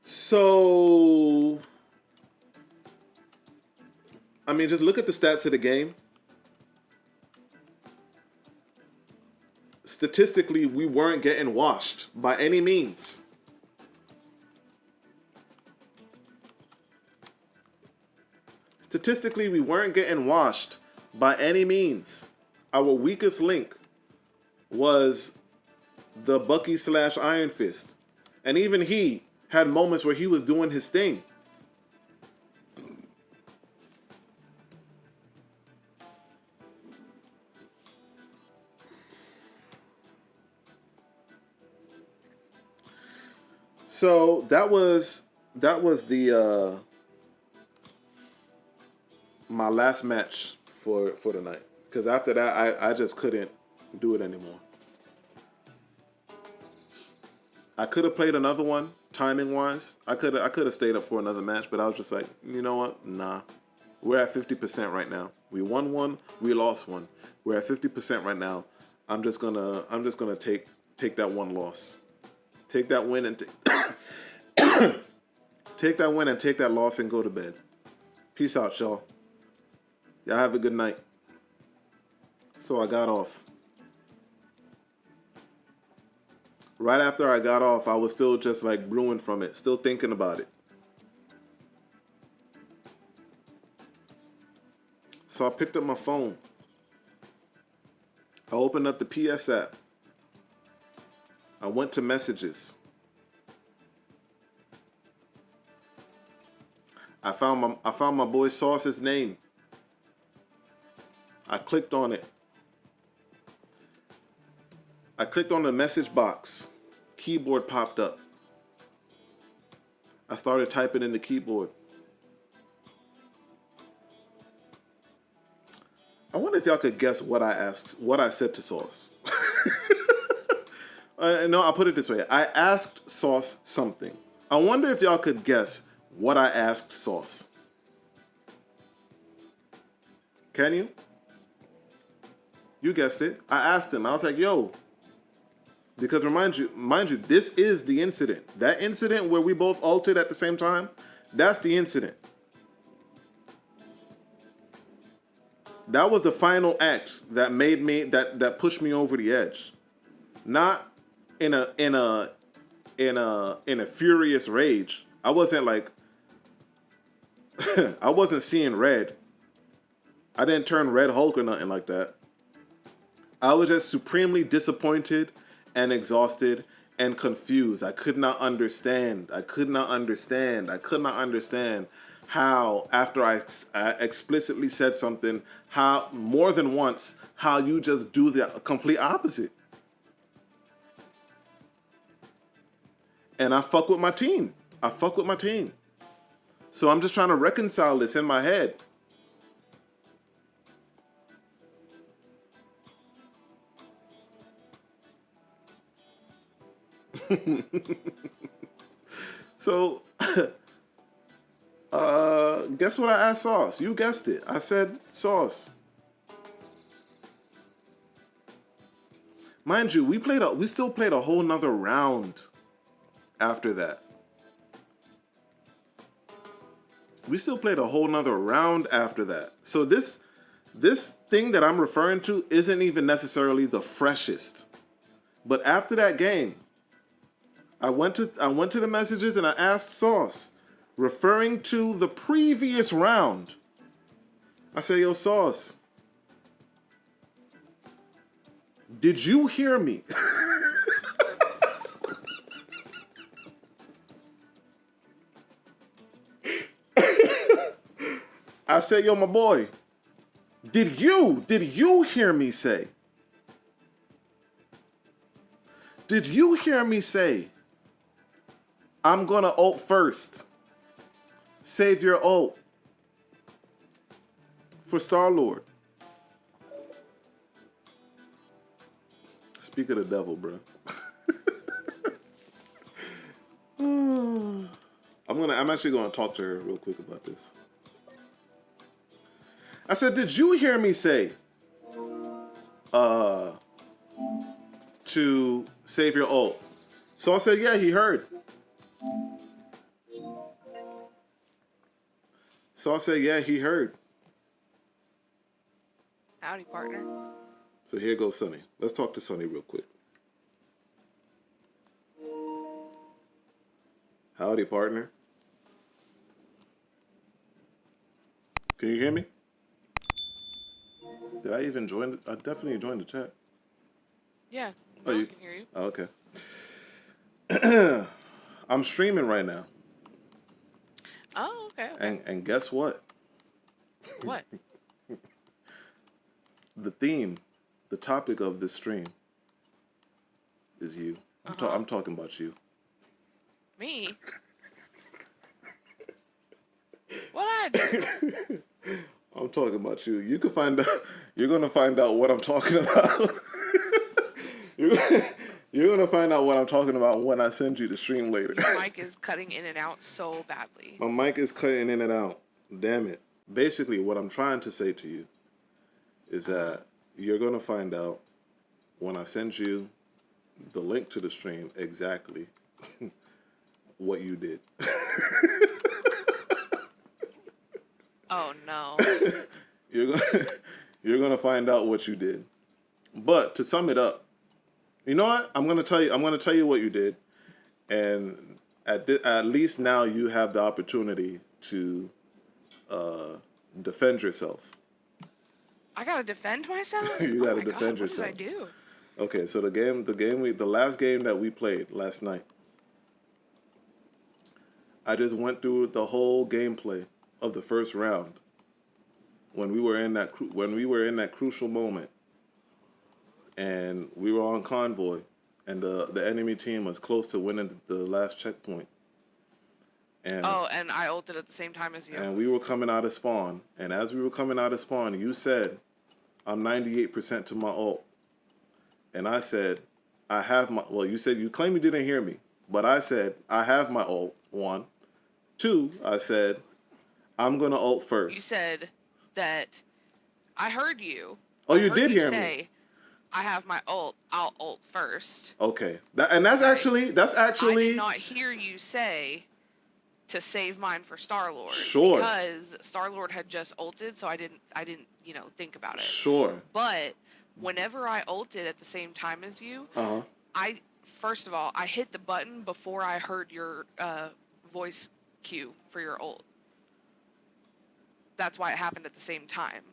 So, I mean, just look at the stats of the game. Statistically, we weren't getting washed by any means. Statistically, we weren't getting washed by any means. Our weakest link was the Bucky / Iron Fist. And even he had moments where he was doing his thing. So that was the my last match for the night, because after that I just couldn't do it anymore. I could have played another one timing wise. I could have stayed up for another match, but I was just like, you know what? Nah. We're at 50% right now. We won one, we lost one. We're at 50% right now. I'm just gonna take that one loss. Take that win and take that win and take that loss and go to bed. Peace out, y'all. Y'all have a good night. So I got off. Right after I got off, I was still just like brewing from it, still thinking about it. So I picked up my phone. I opened up the PS app. I went to messages. I found my boy Sauce's name. I clicked on it. I clicked on the message box. Keyboard popped up. I started typing in the keyboard. I wonder if y'all could guess what I asked, what I said to Sauce. No, I'll put it this way. I asked Sauce something. I wonder if y'all could guess what I asked Sauce. Can you? You guessed it. I asked him. I was like, yo, because mind you, this is the incident. That incident where we both ulted at the same time, that's the incident. That was the final act that made me that pushed me over the edge. Not in a furious rage. I wasn't like I wasn't seeing red. I didn't turn Red Hulk or nothing like that. I was just supremely disappointed and exhausted and confused. I could not understand. I could not understand how, after I explicitly said something, how more than once, how you just do the complete opposite. And I fuck with my team. So I'm just trying to reconcile this in my head. So, guess what I asked Sauce? You guessed it. I said Sauce. Mind you, we still played a whole nother round after that. So this thing that I'm referring to isn't even necessarily the freshest. But after that game, I went to the messages and I asked Sauce, referring to the previous round. I said, yo, Sauce, did you hear me? I said, yo, my boy, did you hear me say? Did you hear me say, I'm gonna ult first. Save your ult for Star-Lord. Speak of the devil, bro. I'm actually gonna talk to her real quick about this. I said, did you hear me say to save your ult? So I said, yeah, he heard. Howdy, partner. So here goes Sonny. Let's talk to Sonny real quick. Howdy, partner. Can you hear me? Did I even join? I definitely joined the chat. Yeah, Oh, I can hear you. Oh, okay. I'm streaming right now. Oh, okay. And guess what? What? The topic of this stream is you. I'm talking about you. Me? What I do? I'm talking about you. You can find out. You're gonna find out what I'm talking about. You're gonna find out what I'm talking about when I send you the stream later. Your mic is cutting in and out so badly. My mic is cutting in and out. Damn it. Basically, what I'm trying to say to you is that you're gonna find out when I send you the link to the stream exactly what you did. Oh no. You're gonna find out what you did. But to sum it up, you know what? I'm gonna tell you what you did, and at least now you have the opportunity to defend yourself. I gotta defend myself? You gotta defend yourself. What did I do? Okay, so the last game that we played last night, I just went through the whole gameplay of the first round when we were in that crucial moment, and we were on convoy, and the enemy team was close to winning the last checkpoint. And I ulted at the same time as you. And we were coming out of spawn, and as we were coming out of spawn, you said, I'm 98% to my ult. And I said, I have my, well, you claim you didn't hear me, but I said, I have my ult, 1. 2, I said, I'm going to ult first. You said that I heard you. Oh, you did hear me. I have my ult, I'll ult first. Okay. That's actually. I did not hear you say to save mine for Star-Lord. Sure. Because Star-Lord had just ulted, so I didn't, think about it. Sure. But whenever I ulted at the same time as you, first of all, I hit the button before I heard your voice cue for your ult. That's why it happened at the same time.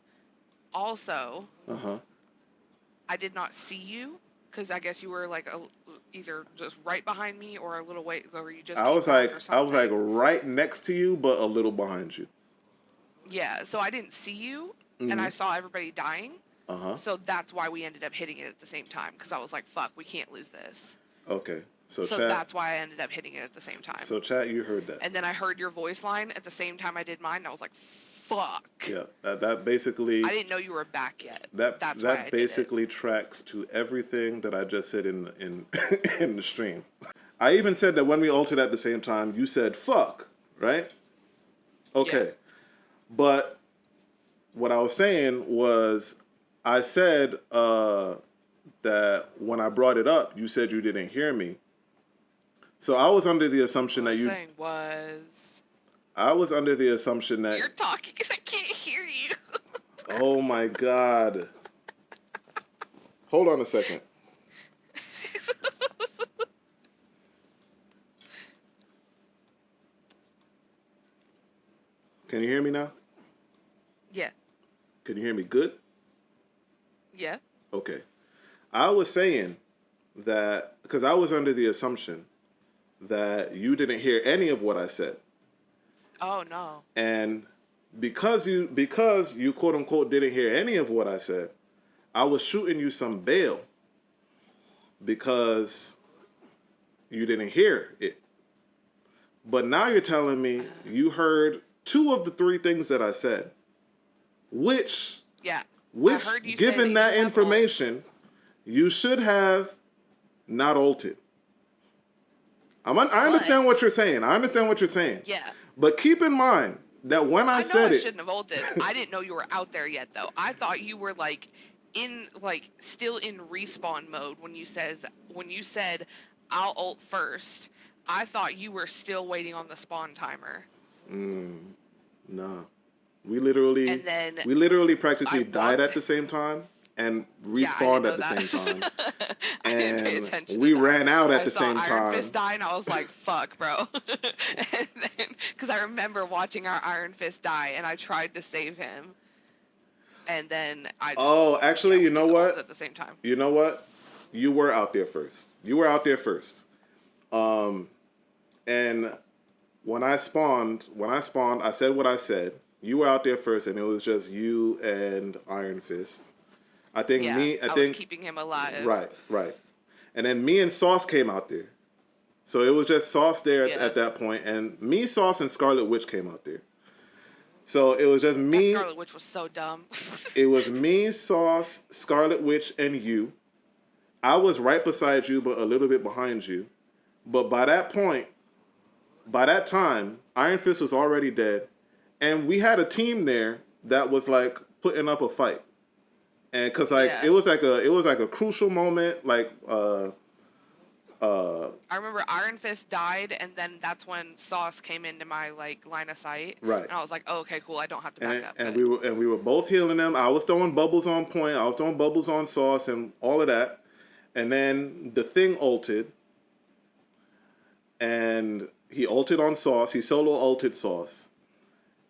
Also, I did not see you because I guess you were like either just right behind me or a little way, or you just. I was like right next to you, but a little behind you. Yeah, so I didn't see you, and I saw everybody dying. So that's why we ended up hitting it at the same time, because I was like, fuck, we can't lose this. Okay. So So chat. that's why I ended up hitting it at the same time. So chat, you heard that. And then I heard your voice line at the same time I did mine, and I was like, fuck. Yeah. That basically. I didn't know you were back yet. That's why I that did basically tracks to everything that I just said in in the stream. I even said that when we ulted at the same time, you said fuck, right? Okay. Yeah. But what I was saying was, I said that when I brought it up, you said you didn't hear me. So I was under the assumption that you. Saying was. I was under the assumption that. You're talking because I can't hear you. Oh my God. Hold on a second. Can you hear me now? Yeah. Can you hear me good? Yeah. Okay. I was saying that because I was under the assumption that you didn't hear any of what I said. Oh no. And because you quote unquote didn't hear any of what I said, I was shooting you some bail because you didn't hear it. But now you're telling me you heard 2 of the 3 things that I said, which Yeah. Which, I heard you say given that that you have information, you should have not ulted. I understand what you're saying. I understand what you're saying. Yeah. But keep in mind that when I know said I it, shouldn't have ulted. I didn't know you were out there yet, though. I thought you were still in respawn mode when you said I'll ult first. I thought you were still waiting on the spawn timer. nah. We literally practically died at the same time and respawned at the same time. I didn't pay attention And we to that. ran out at the I same saw Iron time. Fist die, and I was like, "Fuck, bro!" And then, because I remember watching our Iron Fist die, and I tried to save him, and then I. Oh, actually, you know what? At the same time. You know what? You were out there first. And when I spawned, I said what I said. You were out there first, and it was just you and Iron Fist. I think I was keeping him alive. Right. And then me and Sauce came out there. So it was just Sauce there at that point, and me, Sauce, and Scarlet Witch came out there. So it was just me. That Scarlet Witch was so dumb. It was me, Sauce, Scarlet Witch, and you. I was right beside you, but a little bit behind you. But by that time, Iron Fist was already dead. And we had a team there that was like putting up a fight. And cause it was like a crucial moment, I remember Iron Fist died, and then that's when Sauce came into my line of sight. Right. And I was like, oh, okay, cool. I don't have to back up. And we were both healing them. I was throwing bubbles on point. I was throwing bubbles on Sauce and all of that. And then the thing ulted. And he ulted on Sauce. He solo ulted Sauce.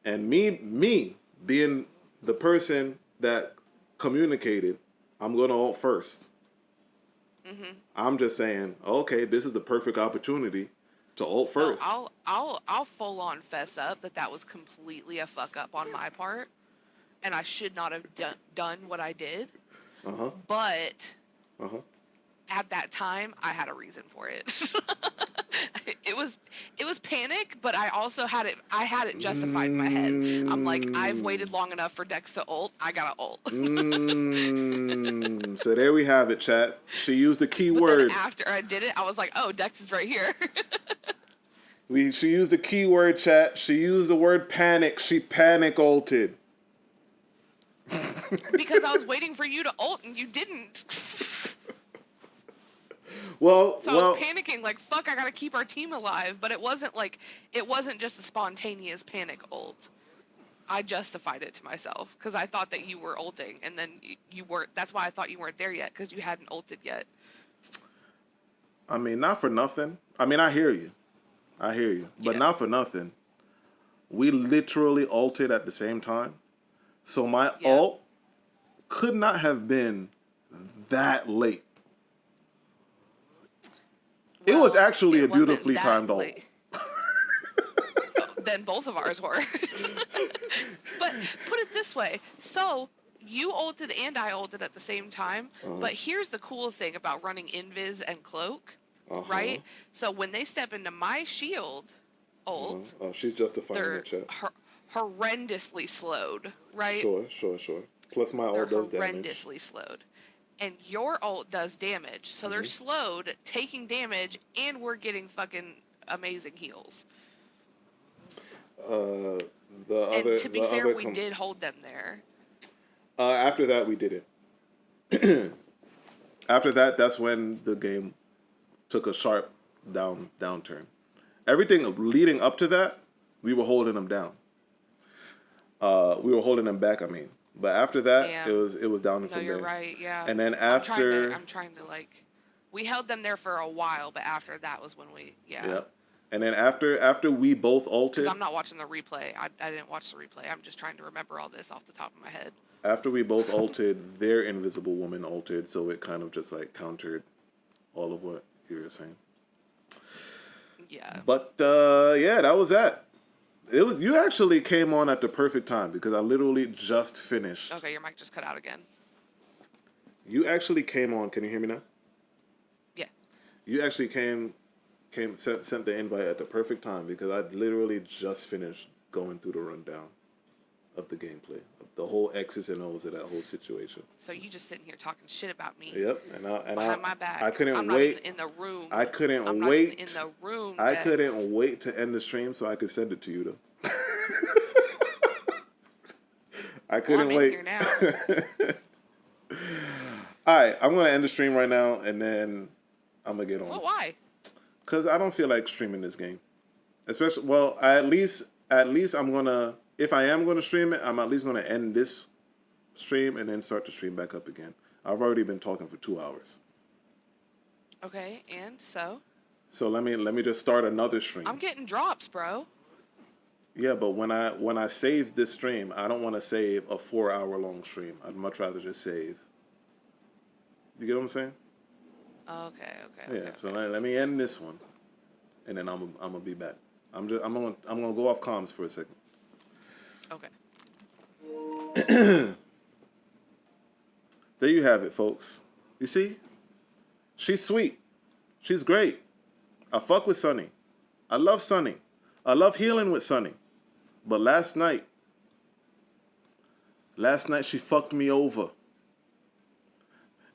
And me being the person that communicated, I'm gonna ult first. Mm-hmm. I'm just saying, okay, this is the perfect opportunity to ult first. So I'll full on fess up that was completely a fuck up on my part, and I should not have done what I did. But at that time, I had a reason for it. It was panic, but I also had it justified in my head. I'm like, I've waited long enough for Dex to ult. I gotta ult. So there we have it, chat. She used the key But word. then after I did it, I was like, oh, Dex is right here. She used the key word, chat. She used the word panic. She panic ulted. Because I was waiting for you to ult and you didn't. I was panicking like, fuck, I gotta keep our team alive. But it wasn't just a spontaneous panic ult. I justified it to myself because I thought that you were ulting, and then you weren't. That's why I thought you weren't there yet, because you hadn't ulted yet. I mean, not for nothing. I mean, I hear you. But not for nothing. We literally ulted at the same time. So my ult could not have been that late. It was actually a beautifully timed ult. Then both of ours were. But put it this way. So you ulted and I ulted at the same time. Uh-huh. But here's the cool thing about running invis and cloak, Uh-huh. right? So when they step into my shield ult, Oh, she's justifying the they're chat. horrendously slowed, right? Sure. Plus my They're ult does damage. horrendously slowed. And your ult does damage. So they're slowed, taking damage, and we're getting fucking amazing heals. To be fair, we did hold them there. After that, we did it. After that, that's when the game took a sharp downturn. Everything leading up to that, we were holding them down. We were holding them back. I mean, but after that, Yeah. it was down from there. No, you're right. Yeah. And then after, I'm trying to like, we held them there for a while, but after that was when we Yep. And then after we both ulted, I'm not watching the replay. I didn't watch the replay. I'm just trying to remember all this off the top of my head. After we both ulted, their Invisible Woman ulted, so it kind of just like countered all of what you were saying. Yeah. But yeah, that was that. It was, you actually came on at the perfect time because I literally just finished. Okay, your mic just cut out again. You actually came on. Can you hear me now? Yeah. You actually sent the invite at the perfect time because I literally just finished going through the rundown of the gameplay, of the whole X's and O's of that whole situation. So you just sitting here talking shit about me. Yep, behind my back. I couldn't I'm wait. not even in the room. I couldn't I'm wait. Not even in the room. I couldn't wait to end the stream so I could send it to you though. I couldn't wait. I'm in here now. All right, I'm gonna end the stream right now and then I'm gonna get on. Well, why? Because I don't feel like streaming this game. Especially, well, at least I'm gonna, if I am gonna stream it, I'm at least gonna end this stream and then start the stream back up again. I've already been talking for 2 hours. Okay, and so? So let me just start another stream. I'm getting drops, bro. Yeah, but when I save this stream, I don't want to save a 4-hour long stream. I'd much rather just save. You get what I'm saying? Okay. Yeah. Okay, So let me end this one, and then I'm gonna be back. I'm gonna go off comms for a second. Okay. There you have it, folks. You see? She's sweet. She's great. I fuck with Sunny. I love Sunny. I love healing with Sunny. But last night she fucked me over.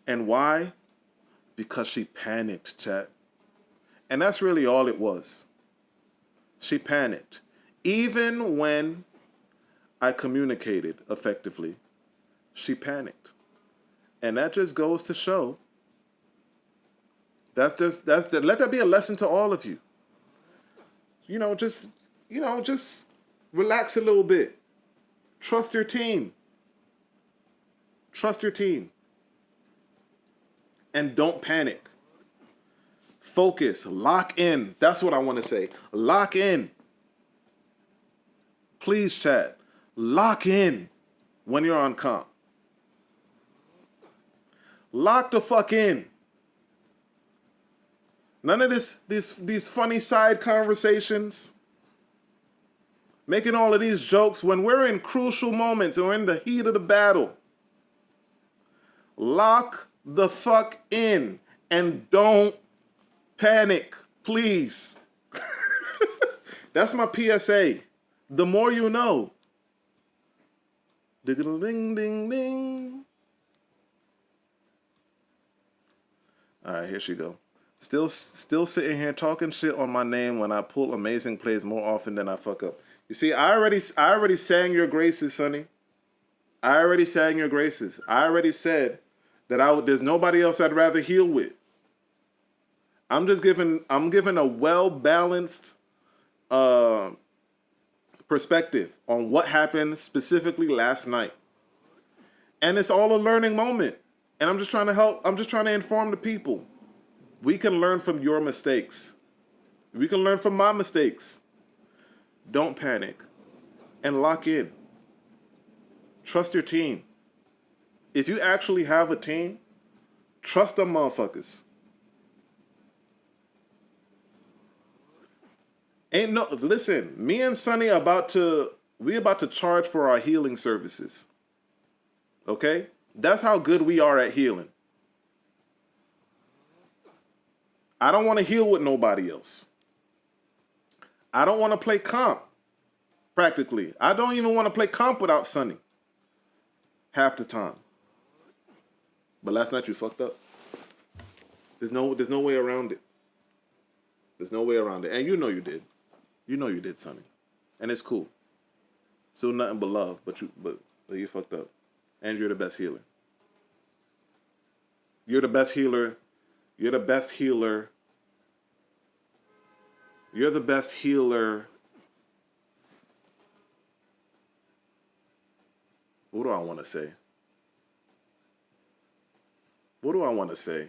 And why? Because she panicked, chat. And that's really all it was. She panicked. Even when I communicated effectively, she panicked. And that just goes to show. Let that be a lesson to all of you. Just relax a little bit. Trust your team. Trust your team. And don't panic. Focus. Lock in. That's what I want to say. Lock in. Please, chat. Lock in when you're on comp. Lock the fuck in. None of these funny side conversations. Making all of these jokes when we're in crucial moments or in the heat of the battle. Lock the fuck in and don't panic, please. That's my PSA. The more you know. Ding, ding, ding. All right, here she go. Still sitting here talking shit on my name when I pull amazing plays more often than I fuck up. You see, I already sang your graces, Sonny. I already sang your graces. I already said that there's nobody else I'd rather heal with. I'm giving a well-balanced perspective on what happened specifically last night. And it's all a learning moment. And I'm just trying to help. I'm just trying to inform the people. We can learn from your mistakes. We can learn from my mistakes. Don't panic. And lock in. Trust your team. If you actually have a team, trust them motherfuckers. Listen, me and Sonny about to charge for our healing services. Okay? That's how good we are at healing. I don't want to heal with nobody else. I don't want to play comp, practically. I don't even want to play comp without Sunny. Half the time. But last night you fucked up. There's no way around it. There's no way around it. And you know you did. You know you did, Sonny. And it's cool. Still nothing but love, but you fucked up. And you're the best healer. You're the best healer. You're the best healer. You're the best healer. What do I want to say? What do I want to say?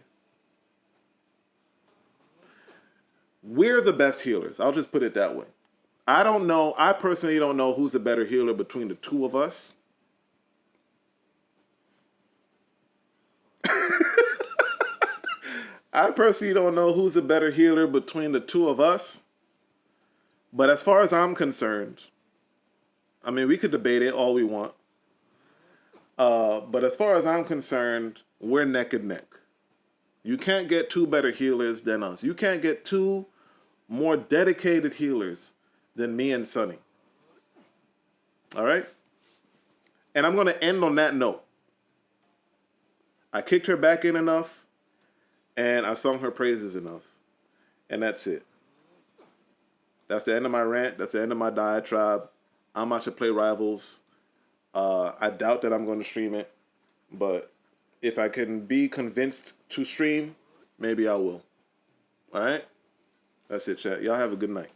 We're the best healers. I'll just put it that way. I don't know. I personally don't know who's a better healer between the two of us. I personally don't know who's a better healer between the two of us. But as far as I'm concerned, I mean, we could debate it all we want. But as far as I'm concerned, we're neck and neck. You can't get two better healers than us. You can't get two more dedicated healers than me and Sunny. All right? And I'm going to end on that note. I kicked her back in enough, and I sung her praises enough. And that's it. That's the end of my rant. That's the end of my diatribe. I'm out to play Rivals. I doubt that I'm going to stream it, but if I can be convinced to stream, maybe I will. All right? That's it, chat. Y'all have a good night.